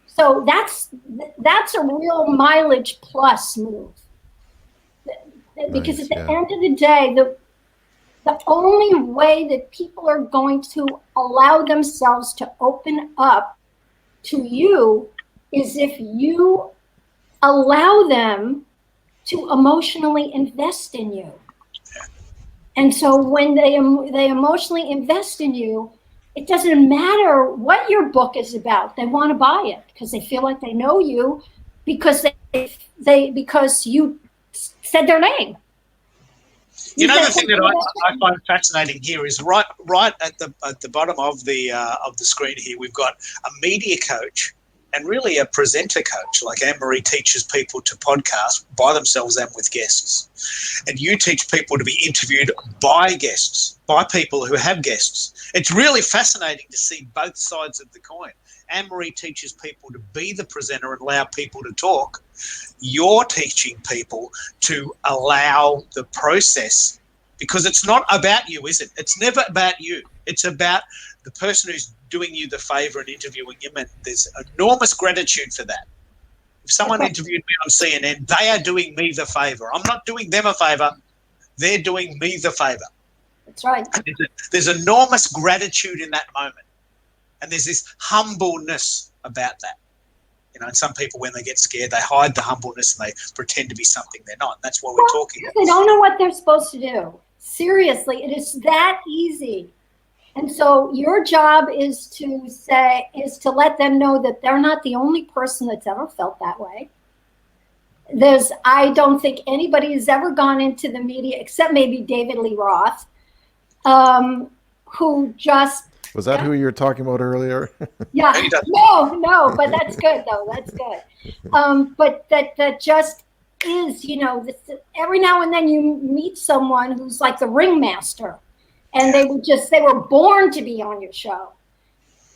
So that's a real mileage plus move. Because at the end of the day, the only way that people are going to allow themselves to open up to you is if you allow them to emotionally invest in you. And so when they emotionally invest in you, it doesn't matter what your book is about. They want to buy it because they feel like they know you because because you said their name. You know, the thing that I find fascinating here is right at the bottom of the screen here, we've got a media coach and really a presenter coach, like Anne-Marie teaches people to podcast by themselves and with guests. And you teach people to be interviewed by guests, by people who have guests. It's really fascinating to see both sides of the coin. Anne-Marie teaches people to be the presenter and allow people to talk. You're teaching people to allow the process, because it's not about you, is it? It's never about you. It's about the person who's doing you the favor and interviewing him, and there's enormous gratitude for that. If someone interviewed me on CNN, they are doing me the favor. I'm not doing them a favor. They're doing me the favor. That's right. There's enormous gratitude in that moment. And there's this humbleness about that. And some people, when they get scared, they hide the humbleness and they pretend to be something they're not. That's what we're talking about. They don't know what they're supposed to do. Seriously, it is that easy. And so your job is to let them know that they're not the only person that's ever felt that way. I don't think anybody has ever gone into the media, except maybe David Lee Roth, who just... Was that who you were talking about earlier? Yeah. No, but that's good, though. That's good. But that just is, every now and then you meet someone who's like the ringmaster, and they were born to be on your show.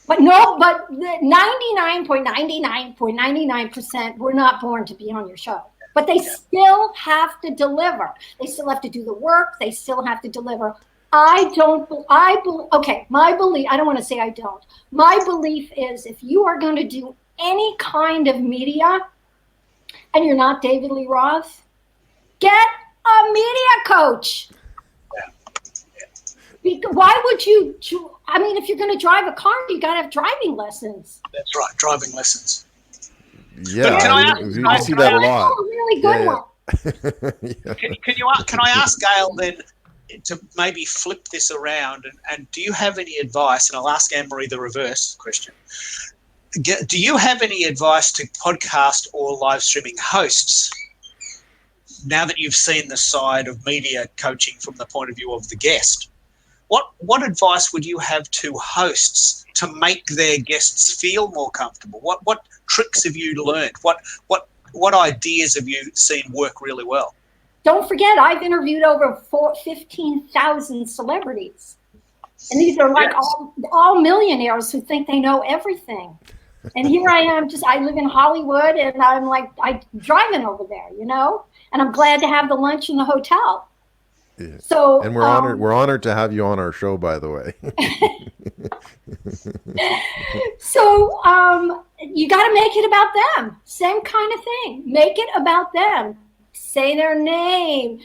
But 99.99% were not born to be on your show. But they still have to deliver. They still have to do the work. They still have to deliver. My belief, I don't want to say I don't. My belief is if you are going to do any kind of media, and you're not David Lee Roth, get a media coach. Why would you? I mean, if you're going to drive a car, you got to have driving lessons. That's right, driving lessons. Yeah, Can I you see that a lot. A really good one. Yeah. Can I ask Gail then to maybe flip this around and do you have any advice? And I'll ask Anne-Marie the reverse question. Do you have any advice to podcast or live streaming hosts now that you've seen the side of media coaching from the point of view of the guest? What advice would you have to hosts to make their guests feel more comfortable? What tricks have you learned? What ideas have you seen work really well? Don't forget, I've interviewed over 15,000 celebrities. And these are like all millionaires who think they know everything. And here I am, I live in Hollywood, and I'm driving over there, and I'm glad to have the lunch in the hotel. Yeah. So, and we're honored to have you on our show, by the way. So you got to make it about them. Same kind of thing. Make it about them. Say their name.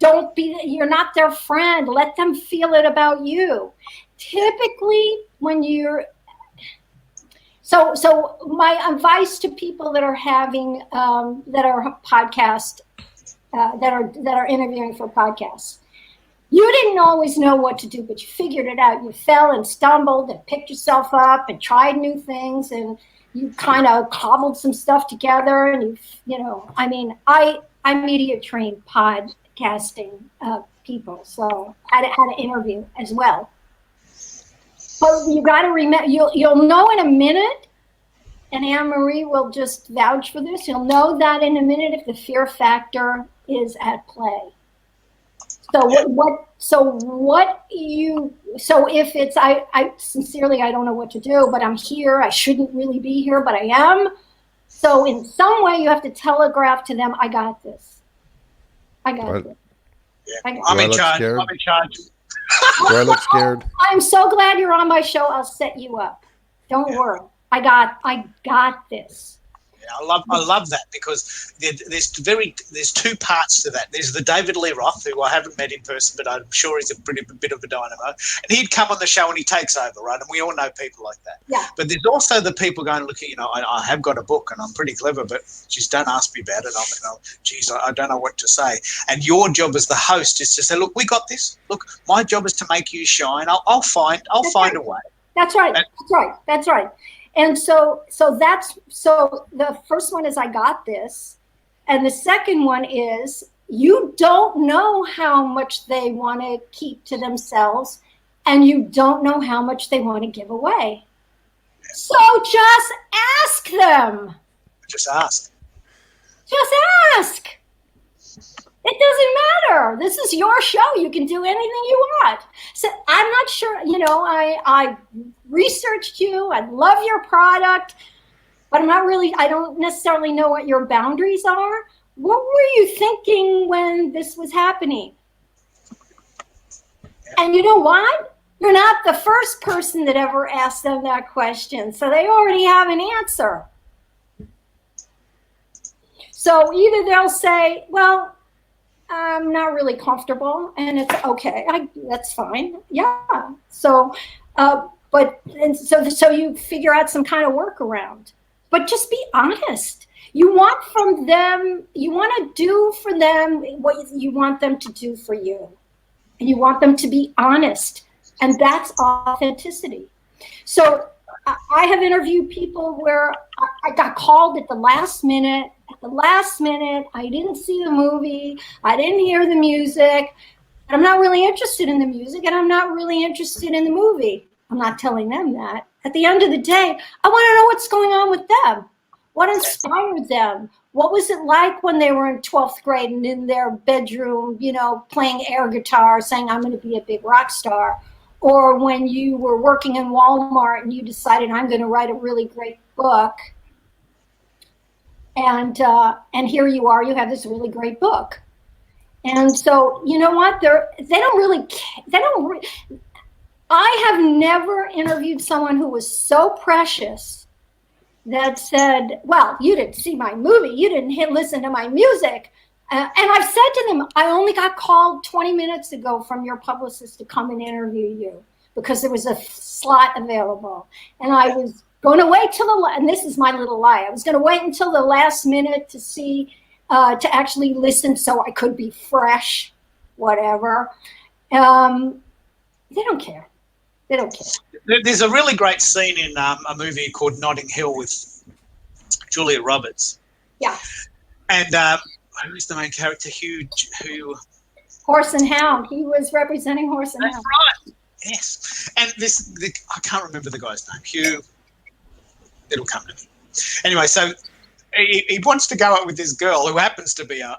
You're not their friend. Let them feel it about you. Typically, when you're so my advice to people that are having that are podcast that are interviewing for podcasts. You didn't always know what to do, but you figured it out. You fell and stumbled and picked yourself up and tried new things, and you kind of cobbled some stuff together. And I'm media trained podcasting people, so I had to interview as well. But you got to remember, you'll know in a minute, and Anne-Marie will just vouch for this. You'll know that in a minute if the fear factor is at play. So if it's, I sincerely, I don't know what to do, but I'm here. I shouldn't really be here, but I am. So in some way you have to telegraph to them, I got this. I got this. Yeah. I'm in charge. Scared? I'm in charge. Do I look scared? I'm so glad you're on my show. I'll set you up. Don't worry. I got this. I love that because there's two parts to that. There's the David Lee Roth, who I haven't met in person, but I'm sure he's a bit of a dynamo. And he'd come on the show and he takes over, right? And we all know people like that. Yeah. But there's also the people going, look, I have got a book and I'm pretty clever, but just don't ask me about it. I don't know what to say. And your job as the host is to say, look, we got this. Look, my job is to make you shine. I'll find a way. That's right. And so the first one is I got this. And the second one is you don't know how much they want to keep to themselves, and you don't know how much they want to give away. So just ask them. Just ask. Just ask. It doesn't matter. This is your show. You can do anything you want. So I'm not sure, I researched you. I love your product, but I don't necessarily know what your boundaries are. What were you thinking when this was happening? And you know what? You're not the first person that ever asked them that question. So they already have an answer. So either they'll say, well, I'm not really comfortable, and it's okay. That's fine. Yeah. So, so you figure out some kind of workaround, but just be honest. You want to do for them what you want them to do for you, and you want them to be honest, and that's authenticity. So I have interviewed people where I got called at the last minute. I didn't see the movie. I didn't hear the music. I'm not really interested in the music, and I'm not really interested in the movie. I'm not telling them that. At the end of the day, I want to know what's going on with them. What inspired them? What was it like when they were in 12th grade and in their bedroom, playing air guitar, saying, I'm going to be a big rock star? Or when you were working in Walmart and you decided, I'm going to write a really great book. And here you are, you have this really great book. And so, you know what? They don't really care. I have never interviewed someone who was so precious that said, well, you didn't see my movie. You didn't listen to my music. And I've said to them, I only got called 20 minutes ago from your publicist to come and interview you because there was a slot available. And I was going to wait till and this is my little lie, I was going to wait until the last minute to see, to actually listen so I could be fresh, whatever. They don't care. They don't care. There's a really great scene in a movie called Notting Hill with Julia Roberts. Yeah. And who's the main character? Who? Horse and Hound. He was representing Horse and Hound. That's right. Yes. And I can't remember the guy's name. Hugh. It'll come to me. Anyway, so he wants to go out with this girl who happens to be a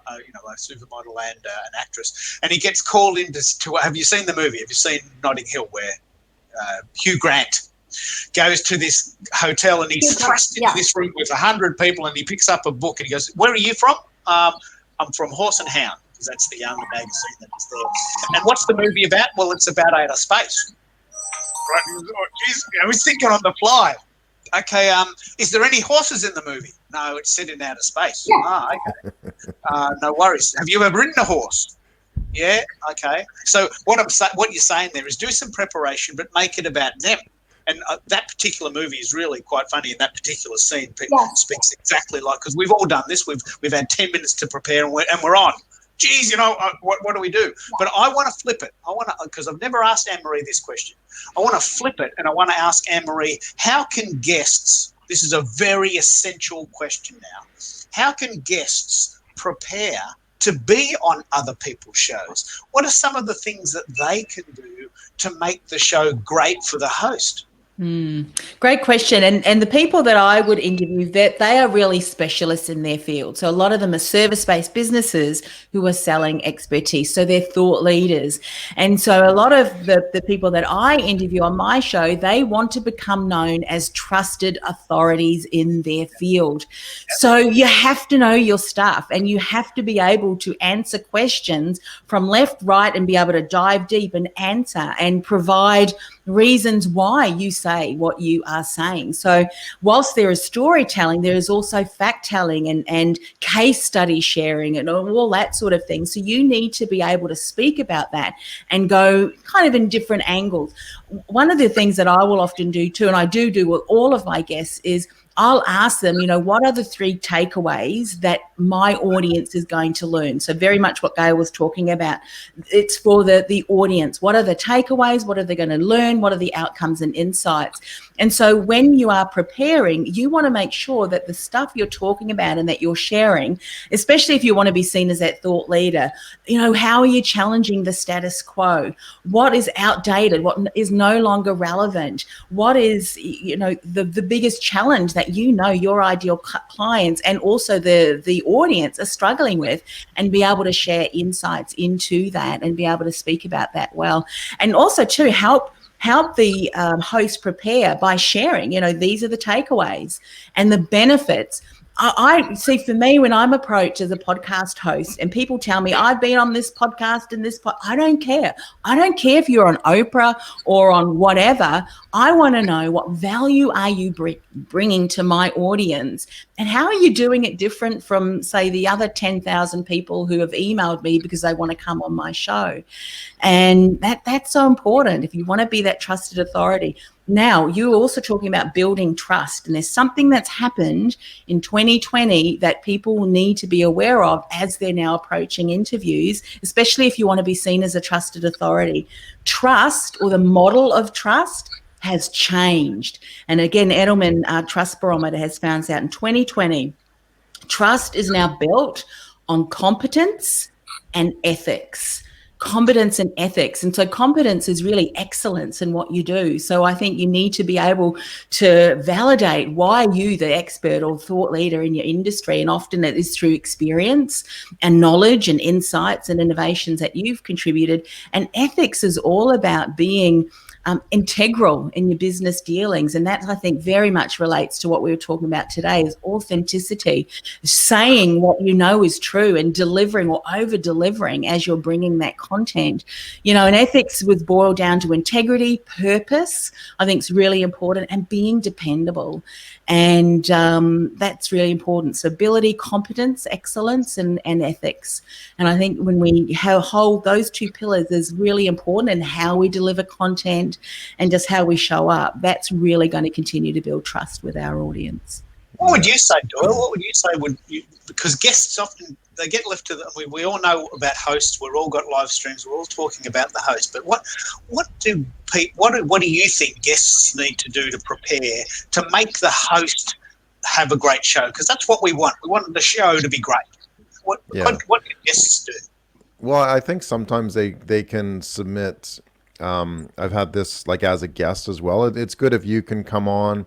supermodel and an actress, and he gets called in to. Have you seen the movie? Have you seen Notting Hill where Hugh Grant goes to this hotel and he's thrust into this room with 100 people, and he picks up a book and he goes, "Where are you from?" "I'm from Horse and Hound," because that's the only magazine that is there. "And what's the movie about?" "Well, it's about outer space." Right? I was thinking on the fly. "Okay, is there any horses in the movie?" "No, it's set in outer space." "Ah, okay. No worries. Have you ever ridden a horse?" "Yeah, okay." So what you're saying there is do some preparation, but make it about them. And that particular movie is really quite funny. In that particular scene, speaks exactly like, because we've all done this. We've had 10 minutes to prepare, and we're on. Geez, what do we do? But I want to flip it. Because I've never asked Anne-Marie this question. I want to flip it, and I want to ask Anne-Marie, how can guests, this is a very essential question now, how can guests prepare to be on other people's shows? What are some of the things that they can do to make the show great for the host? Great question. And the people that I would interview, that they are really specialists in their field. So a lot of them are service-based businesses who are selling expertise. So they're thought leaders. And so a lot of the people that I interview on my show, they want to become known as trusted authorities in their field. So you have to know your stuff, and you have to be able to answer questions from left, right, and be able to dive deep and answer and provide reasons why you say what you are saying. So whilst there is storytelling, there is also fact-telling and case study sharing and all that sort of thing. So you need to be able to speak about that and go kind of in different angles. One of the things that I will often do too, and I do with all of my guests, is I'll ask them, what are the 3 takeaways that my audience is going to learn? So very much what Gail was talking about. It's for the audience. What are the takeaways? What are they going to learn? What are the outcomes and insights? And so when you are preparing, you want to make sure that the stuff you're talking about and that you're sharing, especially if you want to be seen as that thought leader, how are you challenging the status quo? What is outdated? What is no longer relevant? What is, the biggest challenge that your ideal clients and also the audience are struggling with, and be able to share insights into that and be able to speak about that well. And also too, help the host prepare by sharing, these are the takeaways and the benefits. I see, for me, when I'm approached as a podcast host and people tell me I've been on this podcast and I don't care. I don't care if you're on Oprah or on whatever. I want to know, what value are you bringing to my audience, and how are you doing it different from, say, the other 10,000 people who have emailed me because they want to come on my show. And that's so important if you want to be that trusted authority. Now, you're also talking about building trust, and there's something that's happened in 2020 that people will need to be aware of as they're now approaching interviews, especially if you want to be seen as a trusted authority. Trust, or the model of trust, has changed. And again, Edelman Trust Barometer has found out in 2020, trust is now built on competence and ethics. Competence and ethics. And so competence is really excellence in what you do. So I think you need to be able to validate why you, the expert or thought leader in your industry, and often it is through experience and knowledge and insights and innovations that you've contributed. And ethics is all about being integral in your business dealings. And that, I think, very much relates to what we were talking about today, is authenticity, saying what you know is true and delivering or over delivering as you're bringing that content. And ethics would boil down to integrity, purpose, I think is really important, and being dependable. And that's really important. So ability, competence, excellence, and ethics. And I think when we hold those two pillars is really important, and how we deliver content and just how we show up, that's really going to continue to build trust with our audience. What would you say, Doyle? What would you say? Because guests often, they get left to we all know about hosts. We've all got live streams. We're all talking about the host. But what do you think guests need to do to prepare to make the host have a great show? Because that's what we want. We want the show to be great. What can guests do? Well, I think sometimes they can submit. I've had this like as a guest as well. It's good if you can come on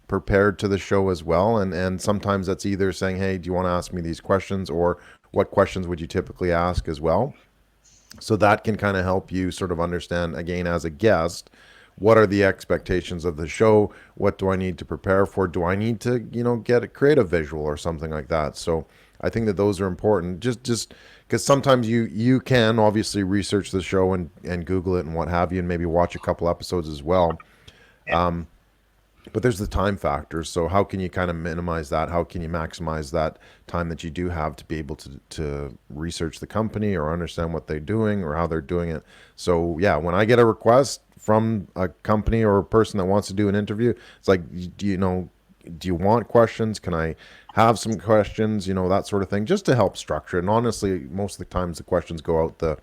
prepared to the show as well, and sometimes that's either saying, hey, do you want to ask me these questions, or what questions would you typically ask as well. So that can kind of help you sort of understand, again, as a guest, what are the expectations of the show? What do I need to prepare for? Do I need to get a creative visual or something like that? So I think that those are important, just because sometimes you can obviously research the show and Google it and what have you, and maybe watch a couple episodes as well. But there's the time factor. So how can you kind of minimize that? How can you maximize that time that you do have to be able to research the company or understand what they're doing or how they're doing it? So yeah, when I get a request from a company or a person that wants to do an interview, it's like, do you want questions? Can I have some questions? That sort of thing, just to help structure it. And honestly, most of the times the questions go out the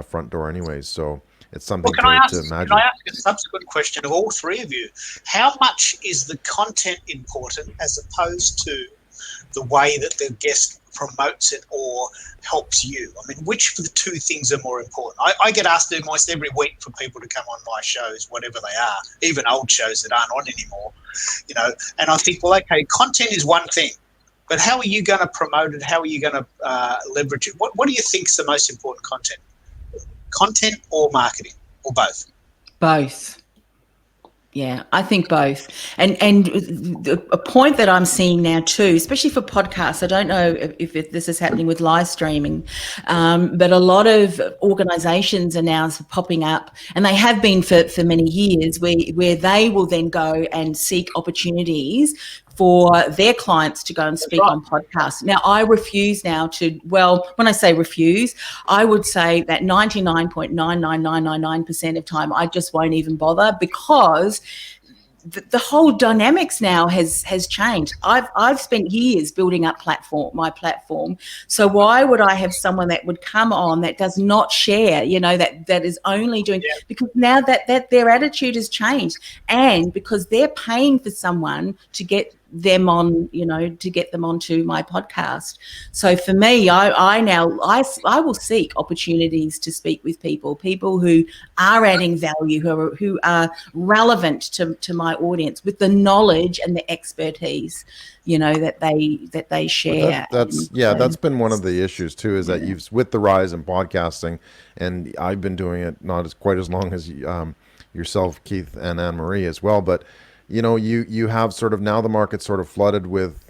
front door anyways. So it's something to imagine. Can I ask a subsequent question of all three of you? How much is the content important as opposed to the way that the guest promotes it or helps you? I mean, which of the two things are more important? I get asked almost every week for people to come on my shows, whatever they are, even old shows that aren't on anymore, and I think, well, okay, content is one thing, but how are you going to promote it? How are you going to leverage it? What do you think is the most important content or marketing, or both? Both. Yeah, I think both. And a point that I'm seeing now too, especially for podcasts, I don't know if this is happening with live streaming, but a lot of organizations are now popping up, and they have been for many years, where they will then go and seek opportunities for their clients to go and speak on podcasts. Now, I refuse now when I say refuse, I would say that 99.99999% of time, I just won't even bother, because the whole dynamics now has changed. I've spent years building up my platform. So why would I have someone that would come on that does not share, that is only doing, because now that their attitude has changed, and because they're paying for someone to get them on, to get them onto my podcast. So for me, I will seek opportunities to speak with people who are adding value, who are relevant to my audience, with the knowledge and the expertise, that they share. That's been one of the issues too, is that with the rise in podcasting, and I've been doing it not quite as long as yourself, Keith, and Anne-Marie as well, but you have sort of, now the market's sort of flooded with,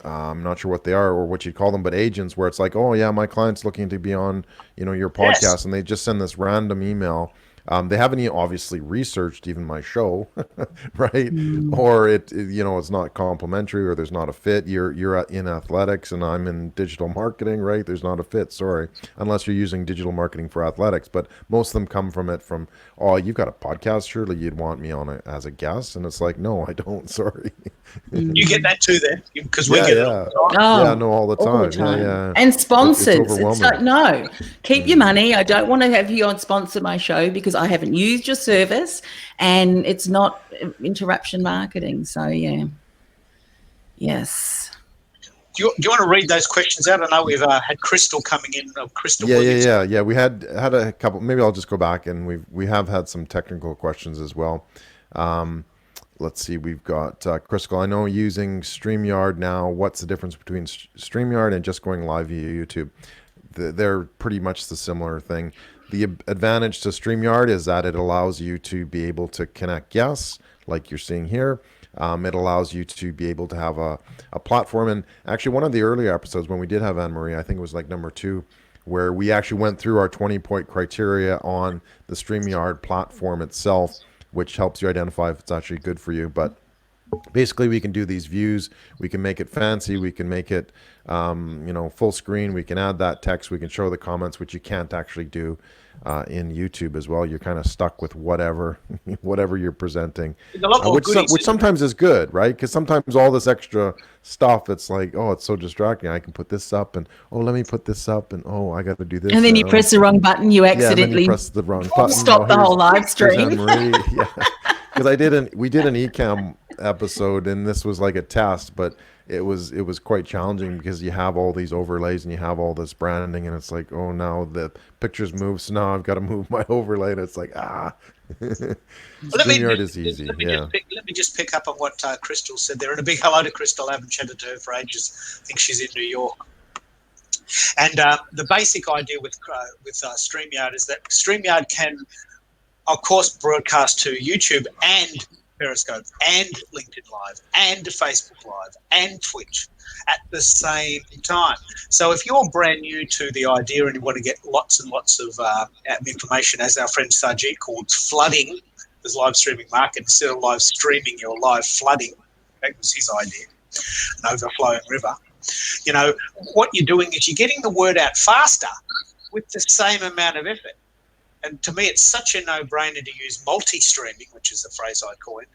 I'm not sure what they are or what you call them, but agents, where it's like, oh yeah, my client's looking to be on, your podcast, and they just send this random email. They haven't obviously researched even my show, right? Or it's not complimentary, or there's not a fit. You're in athletics and I'm in digital marketing, right? There's not a fit, sorry, unless you're using digital marketing for athletics. But most of them come from oh, you've got a podcast, surely you'd want me on as a guest. And it's like, no, I don't, sorry. You get that too then, because we get it all the time. All the time. Yeah. And sponsors, it's like, no, keep your money. I don't want to have you on sponsor my show because I haven't used your service, and it's not interruption marketing. So yes. Do you want to read those questions out? I know we've had Crystal coming in. Crystal. Yeah. We had a couple. Maybe I'll just go back, and we have had some technical questions as well. Let's see. We've got Crystal. I know using StreamYard now. What's the difference between StreamYard and just going live via YouTube? they're pretty much the similar thing. The advantage to StreamYard is that it allows you to be able to connect guests, like you're seeing here. It allows you to be able to have a platform. And actually, one of the earlier episodes when we did have Anne Marie, I think it was like number 2, where we actually went through our 20-point criteria on the StreamYard platform itself, which helps you identify if it's actually good for you. But basically, we can do these views. We can make it fancy. We can make it, full screen. We can add that text. We can show the comments, which you can't actually do in YouTube as well. You're kind of stuck with whatever you're presenting, There's a lot more goodies, which sometimes is good, right? Because sometimes all this extra stuff, it's like, oh, it's so distracting. I can put this up, and oh, let me put this up, and oh, I got to do this. And then you press the wrong button. You accidentally and then you press the wrong button. stop the whole live stream. Because we did an eCam episode, and this was like a test, but it was quite challenging because you have all these overlays and you have all this branding, and it's like, oh, now the pictures move, so now I've got to move my overlay, and it's like, StreamYard is easy. Let me just pick up on what Crystal said there, and a big hello to Crystal. I haven't chatted to her for ages. I think she's in New York. And the basic idea with StreamYard is that StreamYard can, of course, broadcast to YouTube and Periscope and LinkedIn Live and Facebook Live and Twitch at the same time. So if you're brand new to the idea and you want to get lots and lots of information, as our friend Sajid called flooding this live streaming market, instead of live streaming, you're live flooding. That was his idea, an overflowing river. What you're doing is you're getting the word out faster with the same amount of effort. And to me, it's such a no-brainer to use multi-streaming, which is the phrase I coined.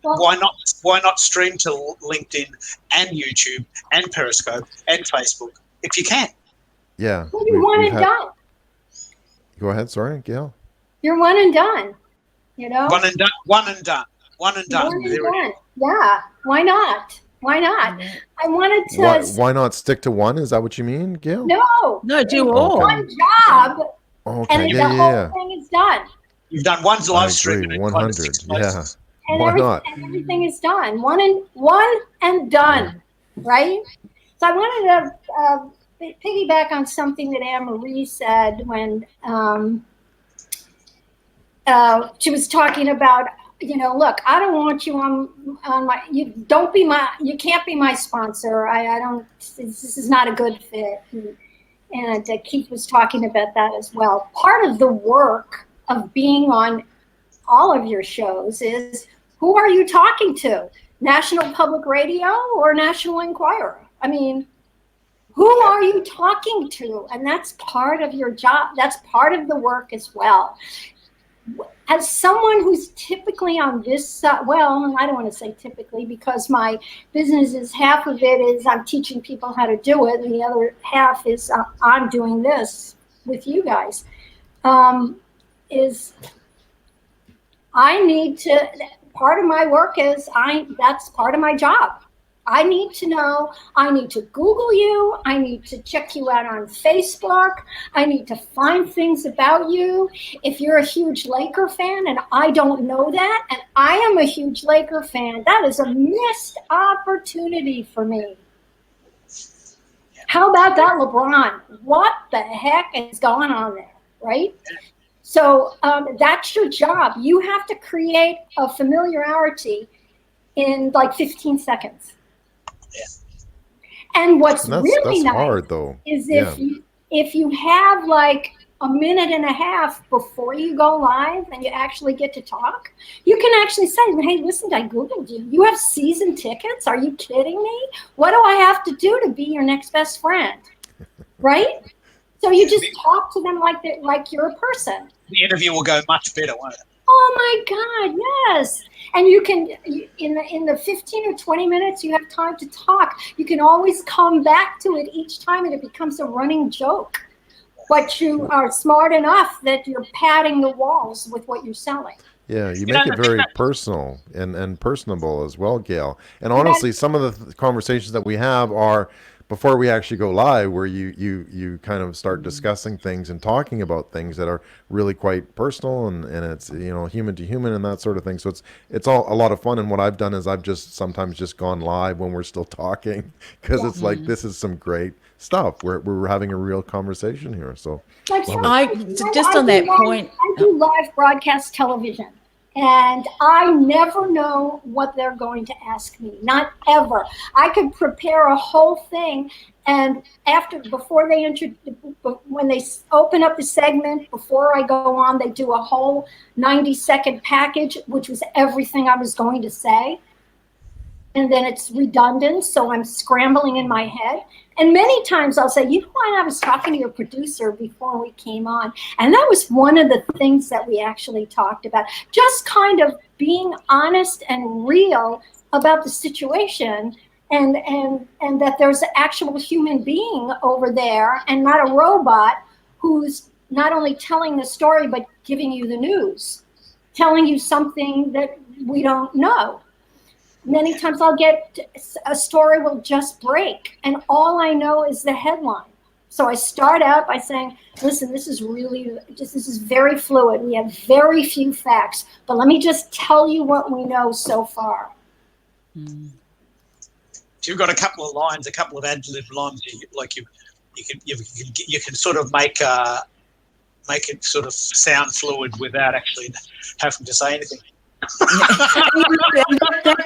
Why not stream to LinkedIn and YouTube and Periscope and Facebook if you can? Yeah. Well, you're one and done. Go ahead. Sorry, Gail. You're one and done. One and done. One and done. Yeah. Why not? I wanted to. Why not stick to one? Is that what you mean, Gail? No, do all. One job. Okay. And the whole thing is done. You've done one live stream. 100. Yeah. And Why not? And everything is done. One and done. Right? So I wanted to piggyback on something that Anne Marie said when she was talking about, look, I don't want you on my, you can't be my sponsor. I don't, this is not a good fit. And Keith was talking about that as well. Part of the work of being on all of your shows is, who are you talking to? National Public Radio or National Enquirer? I mean, who are you talking to? And that's part of your job. That's part of the work as well. As someone who's typically on this side, well, I don't want to say typically, because my business is, half of it is I'm teaching people how to do it, and the other half is I'm doing this with you guys. Is I need to, part of my work is that's part of my job. I need to know, I need to Google you, I need to check you out on Facebook, I need to find things about you. If you're a huge Laker fan and I don't know that, and I am a huge Laker fan, that is a missed opportunity for me. How about that, LeBron? What the heck is going on there, right? So that's your job. You have to create a familiarity in like 15 seconds. And what's really nice hard, though. Is if you have like a minute and a half before you go live and you actually get to talk, you can actually say, hey, listen, I Googled you. You have season tickets? Are you kidding me? What do I have to do to be your next best friend? Right? So you just talk to them like you're a person. The interview will go much better, won't it? Oh my God, yes. And you can, in the 15 or 20 minutes you have time to talk, you can always come back to it each time and it becomes a running joke. But you are smart enough that you're padding the walls with what you're selling. Yeah, you make it very personal and personable as well, Gail. And honestly, some of the conversations that we have are before we actually go live, where you kind of start discussing things and talking about things that are really quite personal, and it's, you know, human to human and that sort of thing. So it's all a lot of fun. And what I've done is I've just sometimes just gone live when we're still talking, because it's like, this is some great stuff. We're having a real conversation here. So just on that point, I do live broadcast television. And I never know what they're going to ask me, not ever. I could prepare a whole thing, and when they open up the segment, before I go on, they do a whole 90-second package, which was everything I was going to say. And then it's redundant, so I'm scrambling in my head. And many times I'll say, you know what, I was talking to your producer before we came on. And that was one of the things that we actually talked about. Just kind of being honest and real about the situation, and that there's an actual human being over there and not a robot who's not only telling the story, but giving you the news, telling you something that we don't know. Many times I'll get a story will just break, and all I know is the headline. So I start out by saying, listen, this is very fluid. We have very few facts, but let me just tell you what we know so far. You've got a couple of lines, a couple of ad-lib lines, you can sort of make it sort of sound fluid without actually having to say anything.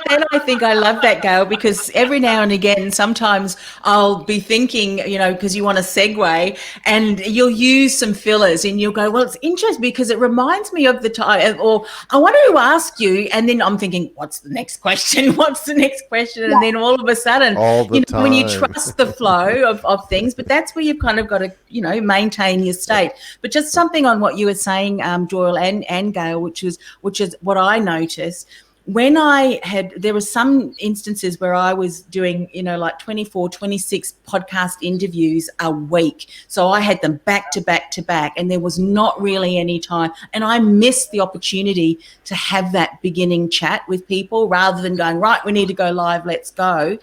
And I think I love that, Gail, because every now and again, sometimes I'll be thinking, you know, because you want to segue, and you'll use some fillers, and you'll go, well, it's interesting because it reminds me of the time, or I want to ask you, and then I'm thinking, what's the next question? What's the next question? And then all of a sudden, when you trust the flow of things, but that's where you've kind of got to, you know, maintain your state. But just something on what you were saying, Doyle and Gail, which is what I noticed when there were some instances where I was doing, you know, like 24, 26 podcast interviews a week. So I had them back to back to back, and there was not really any time. And I missed the opportunity to have that beginning chat with people rather than going, right, we need to go live, let's go.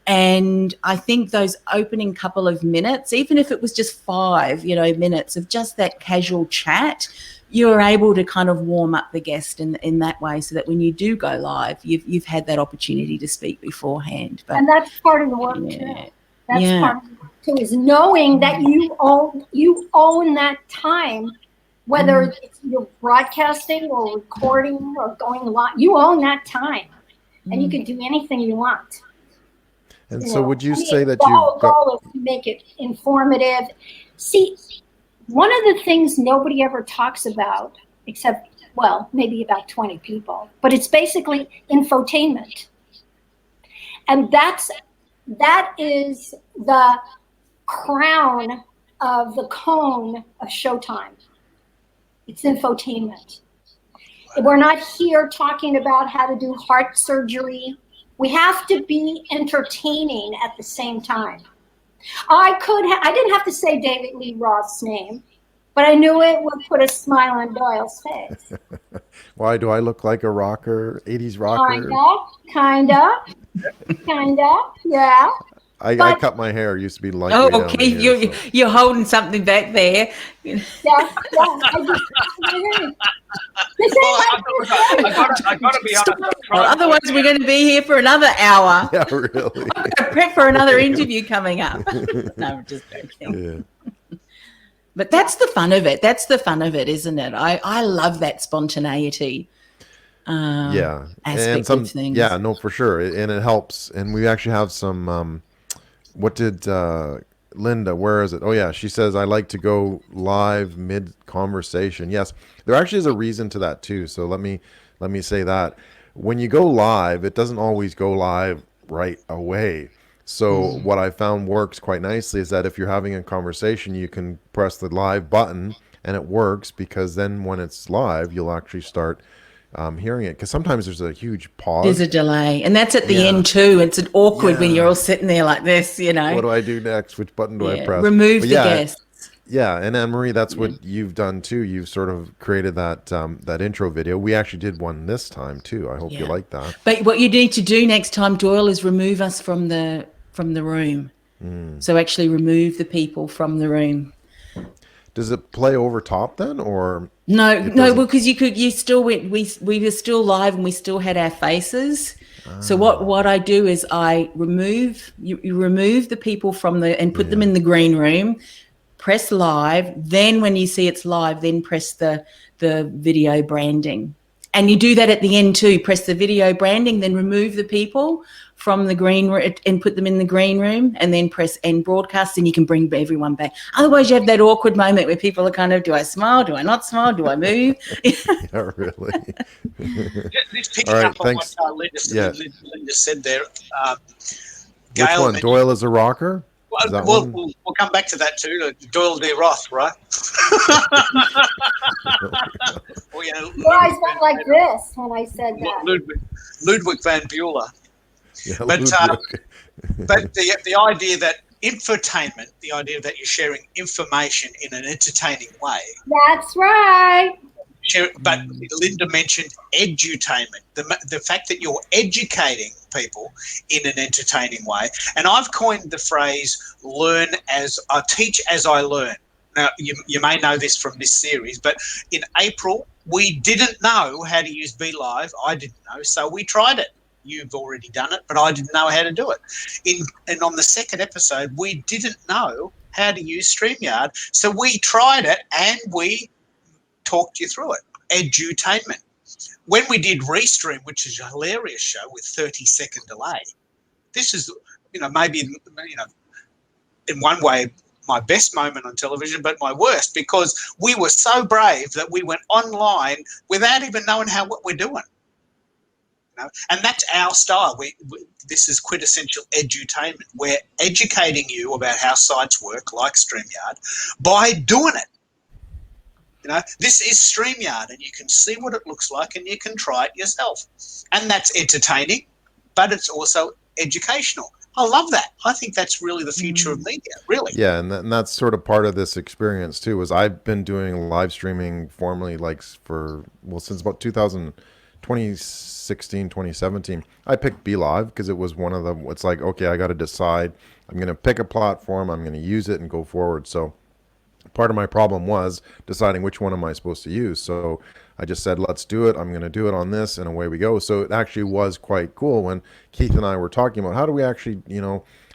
And I think those opening couple of minutes, even if it was just 5, you know, minutes of just that casual chat, you're able to kind of warm up the guest in that way, so that when you do go live, you've had that opportunity to speak beforehand. But, and that's part of the work too. That's part of the work too, is knowing that you own that time, whether you're broadcasting or recording or going live. You own that time, and you can do anything you want. And so, would you say that the whole goal is to make it informative? See, one of the things nobody ever talks about, except, well, maybe about 20 people, but it's basically infotainment. And that is the crown of the cone of Showtime. It's infotainment. We're not here talking about how to do heart surgery. We have to be entertaining at the same time. I didn't have to say David Lee Roth's name, but I knew it would put a smile on Doyle's face. Why do I look like a rocker, 80s rocker? Kinda, yeah. I cut my hair. It used to be like. Oh, okay. You're holding something back there. Yeah. I got to be honest. Otherwise, we're going to be here for another hour. Yeah, really. I'm going to prep for another interview coming up. No, I'm just joking. Yeah. But that's the fun of it. That's the fun of it, isn't it? I love that spontaneity. Aspect of things. Yeah, no, for sure, and it helps. And we actually have some. What did Linda? Where is it? Oh yeah, she says I like to go live mid conversation. Yes, there actually is a reason to that too. So let me say that when you go live, it doesn't always go live right away. So what I found works quite nicely is that if you're having a conversation, you can press the live button and it works, because then when it's live, you'll actually start hearing it, because sometimes there's a huge pause. There's a delay, and that's at the end too. It's an awkward when you're all sitting there like this, you know. What do I do next? Which button do I press? Remove the guests. Yeah, and Anne-Marie, that's what you've done too. You've sort of created that intro video. We actually did one this time too. I hope you like that. But what you need to do next time, Doyle, is remove us from the room. So actually remove the people from the room. Does it play over top then, or No, it no, doesn't? because you still went. We were still live and we still had our faces. So what I do is I remove you remove the people from the and put them in the green room. Press live. Then when you see it's live, then press the video branding. And you do that at the end too. Press the video branding, then remove the people from the green room and put them in the green room, and then press end broadcast, and you can bring everyone back. Otherwise, you have that awkward moment where people are kind of, do I smile? Do I not smile? Do I move? Yeah, really. Just picking All right, up on thanks. what Linda said there. Which Gail one? mentioned- Doyle is a rocker? Is that one? We'll come back to that too. Doyle de Roth, right? Or, you know, Your eyes went like this when I said that. Ludwig van Bueller. Yeah, But Ludwig. but the idea that infotainment, the idea that you're sharing information in an entertaining way. That's right. But Linda mentioned edutainment, the fact that you're educating people in an entertaining way. And I've coined the phrase teach as I learn. Now, you may know this from this series, but in April, we didn't know how to use BeLive. I didn't know, so we tried it. You've already done it, but I didn't know how to do it. And on the second episode, we didn't know how to use StreamYard, so we tried it and we talked you through it. Edutainment. When we did Restream, which is a hilarious show with 30-second delay, this is, maybe, in one way, my best moment on television, but my worst, because we were so brave that we went online without even knowing what we're doing. And that's our style. This is quintessential edutainment. We're educating you about how sites work, like StreamYard, by doing it. This is StreamYard, and you can see what it looks like, and you can try it yourself. And that's entertaining, but it's also educational. I love that. I think that's really the future of media, really. Yeah, and that's sort of part of this experience too. Is I've been doing live streaming formally since about 2016, 2017. I picked BeLive because it was one of them. It's like, okay, I got to decide. I'm going to pick a platform. I'm going to use it and go forward. So part of my problem was deciding which one am I supposed to use. So I just said, let's do it. I'm going to do it on this, and away we go. So it actually was quite cool when Keith and I were talking about how do we actually,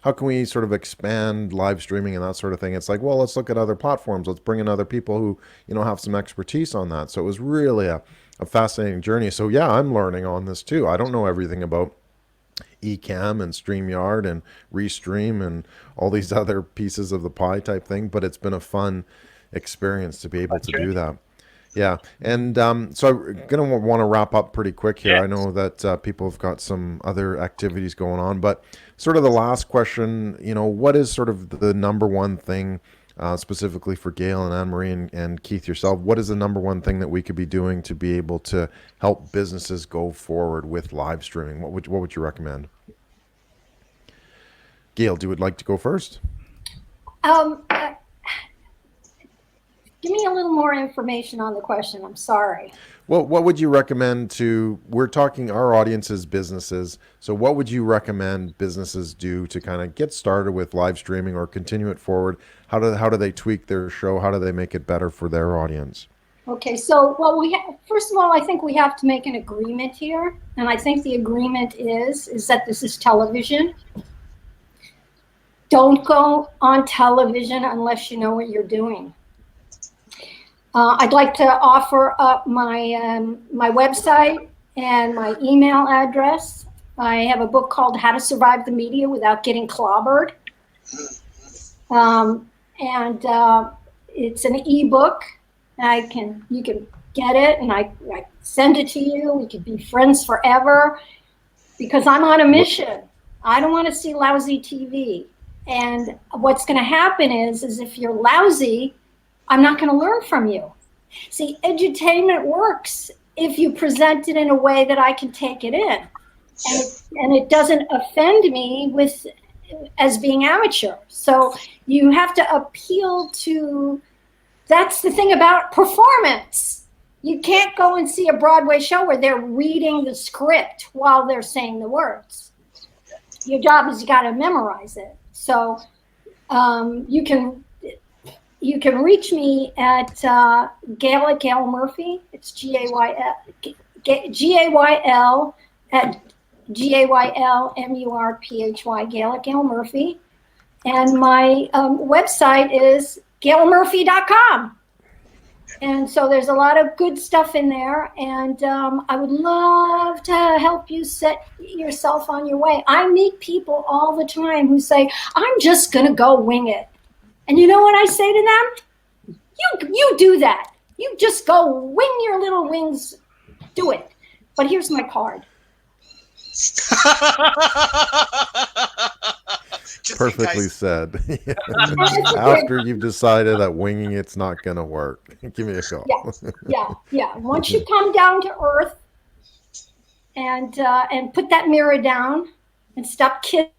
how can we sort of expand live streaming and that sort of thing. It's like, well, let's look at other platforms. Let's bring in other people who, have some expertise on that. So it was really a fascinating journey. So yeah, I'm learning on this too. I don't know everything about Ecamm and StreamYard and Restream and all these other pieces of the pie type thing, but it's been a fun experience to be able to do that. Yeah, and so I'm going to want to wrap up pretty quick here. I know that people have got some other activities going on, but sort of the last question, what is sort of the number one thing, specifically for Gail and Anne-Marie and Keith yourself, what is the number one thing that we could be doing to be able to help businesses go forward with live streaming? What would you recommend? Gail, would like to go first? Give me a little more information on the question. I'm sorry. Well, what would you recommend we're talking our audience is businesses. So what would you recommend businesses do to kind of get started with live streaming or continue it forward? How do they tweak their show? How do they make it better for their audience? Okay, so first of all, I think we have to make an agreement here. And I think the agreement is that this is television. Don't go on television unless you know what you're doing. I'd like to offer up my website and my email address. I have a book called How to Survive the Media Without Getting Clobbered. And it's an ebook. You can get it, and I send it to you. We could be friends forever because I'm on a mission. I don't want to see lousy TV. And what's going to happen is if you're lousy, I'm not going to learn from you. See, edutainment works if you present it in a way that I can take it in, and it doesn't offend me as being amateur. So you have to appeal to. That's the thing about performance. You can't go and see a Broadway show where they're reading the script while they're saying the words. Your job is you got to memorize it. So You can reach me at Gail Murphy. It's G-A-Y-L at GAYLMURPHY, Gail Murphy. And my website is gailmurphy.com. And so there's a lot of good stuff in there. And I would love to help you set yourself on your way. I meet people all the time who say, I'm just going to go wing it. And you know what I say to them? You do that. You just go wing your little wings. Do it. But here's my card. Perfectly said. After you've decided that winging it's not going to work, give me a call. Yeah. Once you come down to earth and put that mirror down and stop kidding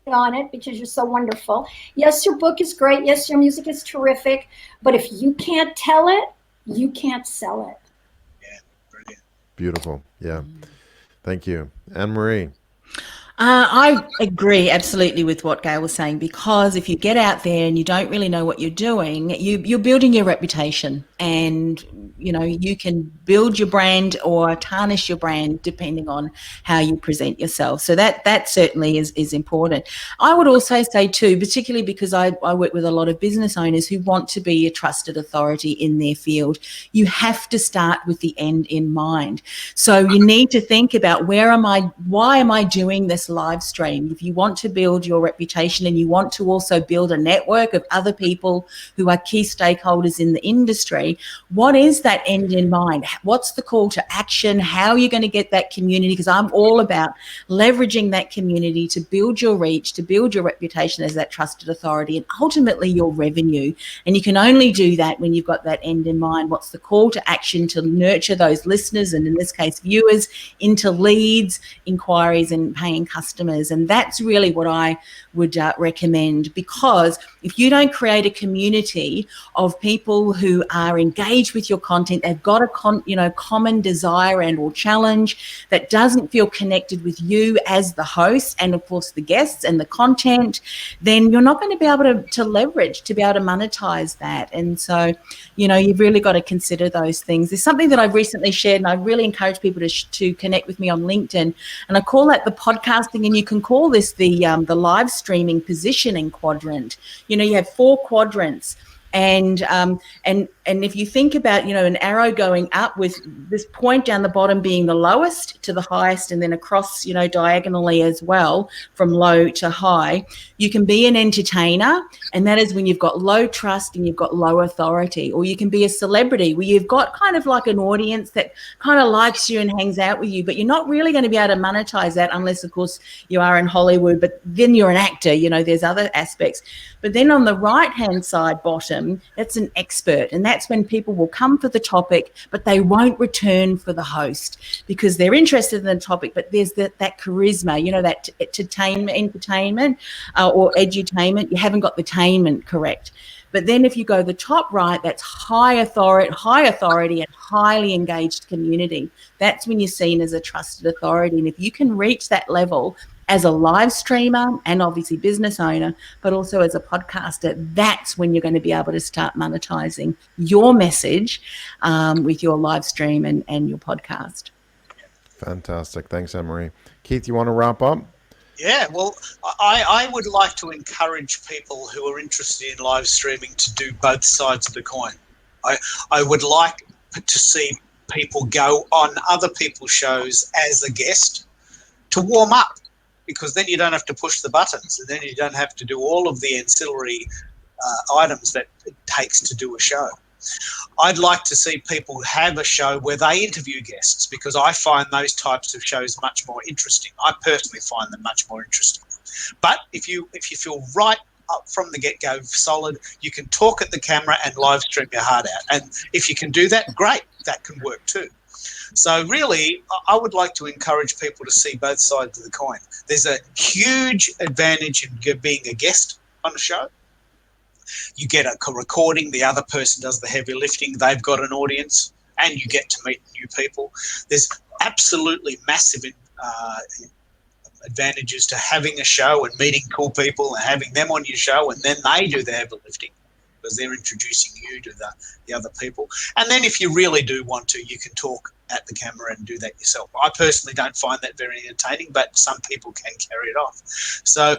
on it because you're so wonderful. Yes, your book is great. Yes, your music is terrific. But if you can't tell it, you can't sell it. Yeah, brilliant. Beautiful. Yeah. Thank you. Anne-Marie. I agree absolutely with what Gail was saying, because if you get out there and you don't really know what you're doing, you're building your reputation, and you can build your brand or tarnish your brand depending on how you present yourself. So that certainly is important. I would also say too, particularly because I work with a lot of business owners who want to be a trusted authority in their field, you have to start with the end in mind. So you need to think about why am I doing this live stream? If you want to build your reputation and you want to also build a network of other people who are key stakeholders in the industry, what is that end in mind? What's the call to action? How are you going to get that community? Because I'm all about leveraging that community to build your reach, to build your reputation as that trusted authority, and ultimately your revenue. And you can only do that when you've got that end in mind. What's the call to action to nurture those listeners, and in this case viewers, into leads, inquiries, and paying customers? And that's really what I would recommend, because if you don't create a community of people who are engaged with your content, they've got a common desire and or challenge that doesn't feel connected with you as the host and of course the guests and the content, then you're not going to be able to leverage to be able to monetize that. And so you've really got to consider those things. There's something that I've recently shared, and I really encourage people to connect with me on LinkedIn, and I call that the podcasting, and you can call this the live streaming positioning quadrant. You have 4 quadrants. And if you think about, an arrow going up with this point down the bottom being the lowest to the highest, and then across, diagonally as well from low to high, you can be an entertainer, and that is when you've got low trust and you've got low authority. Or you can be a celebrity where you've got kind of like an audience that kind of likes you and hangs out with you, but you're not really going to be able to monetize that unless, of course, you are in Hollywood, but then you're an actor, there's other aspects. But then on the right-hand side bottom, that's an expert, and that's when people will come for the topic, but they won't return for the host because they're interested in the topic, but there's that charisma, that entertainment or edutainment. You haven't got the tainment correct. But then if you go the top right, that's high authority and highly engaged community. That's when you're seen as a trusted authority. And if you can reach that level as a live streamer and obviously business owner, but also as a podcaster, that's when you're going to be able to start monetizing your message with your live stream and your podcast. Fantastic. Thanks, Anne-Marie. Keith, you want to wrap up? Yeah, well, I would like to encourage people who are interested in live streaming to do both sides of the coin. I would like to see people go on other people's shows as a guest to warm up, because then you don't have to push the buttons, and then you don't have to do all of the ancillary items that it takes to do a show. I'd like to see people have a show where they interview guests, because I find those types of shows much more interesting. I personally find them much more interesting. But if you feel right up from the get-go solid, you can talk at the camera and live stream your heart out. And if you can do that, great, that can work too. So really, I would like to encourage people to see both sides of the coin. There's a huge advantage in being a guest on a show. You get a recording, the other person does the heavy lifting, they've got an audience, and you get to meet new people. There's absolutely massive advantages to having a show and meeting cool people and having them on your show, and then they do the heavy lifting because they're introducing you to the other people. And then if you really do want to, you can talk at the camera and do that yourself. I personally don't find that very entertaining, but some people can carry it off. So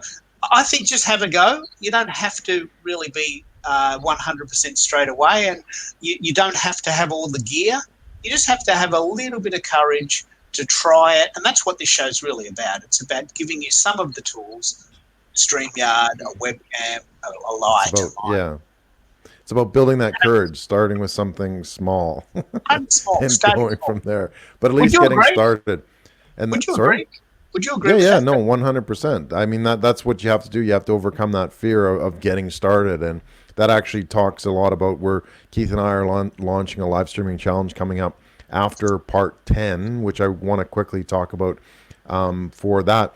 I think just have a go. You don't have to really be 100% straight away, and you don't have to have all the gear. You just have to have a little bit of courage to try it, and that's what this show's really about. It's about giving you some of the tools, StreamYard, a webcam, a light. Yeah. It's about building that courage, starting with something small, and going from there. But at least getting started. And Would you agree? Would you agree? Yeah, no, 100%. I mean, that's what you have to do. You have to overcome that fear of getting started, and that actually talks a lot about where Keith and I are launching a live streaming challenge coming up after part 10, which I want to quickly talk about for that,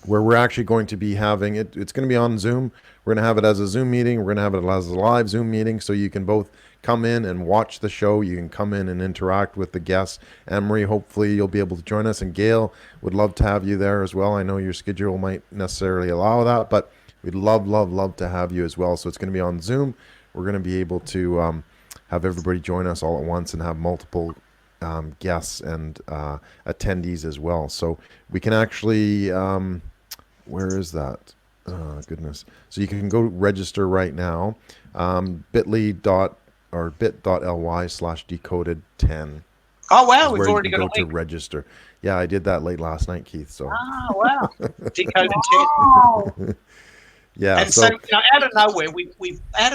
where we're actually going to be having it. It's going to be on Zoom. We're going to have it as a Zoom meeting. We're going to have it as a live Zoom meeting, so you can both come in and watch the show. You can come in and interact with the guests. Anne-Marie, hopefully you'll be able to join us, and Gail, would love to have you there as well. I know your schedule might necessarily allow that, but we'd love to have you as well. So it's going to be on Zoom. We're going to be able to have everybody join us all at once and have multiple guests and attendees as well. So we can actually, where is that? Oh, goodness. So you can go register right now, bit.ly/decoded10. Oh, wow. We've already got a link to register. Yeah, I did that late last night, Keith. So. Oh, wow. Decoded 10. Yeah. And so out of nowhere, we had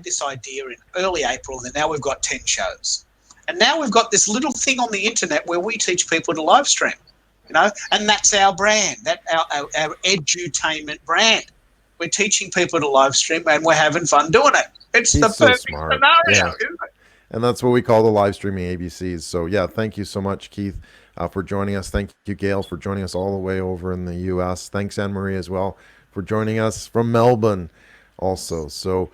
this idea in early April, and now we've got 10 shows. And now we've got this little thing on the internet where we teach people to live stream, and that's our brand, our edutainment brand. We're teaching people to live stream, and we're having fun doing it. It's the perfect scenario, isn't it? And that's what we call the live streaming ABCs. So yeah, thank you so much, Keith, for joining us. Thank you, Gail, for joining us all the way over in the US. Thanks, Anne-Marie, as well, for joining us from Melbourne also. So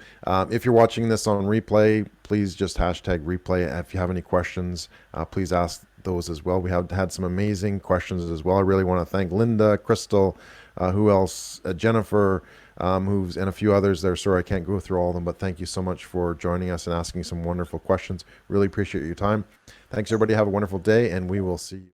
if you're watching this on replay, please just hashtag replay. If you have any questions, please ask those as well. We have had some amazing questions as well. I really want to thank Linda, Crystal, who else? Jennifer, and a few others there. Sorry, I can't go through all of them, but thank you so much for joining us and asking some wonderful questions. Really appreciate your time. Thanks, everybody. Have a wonderful day, and we will see you.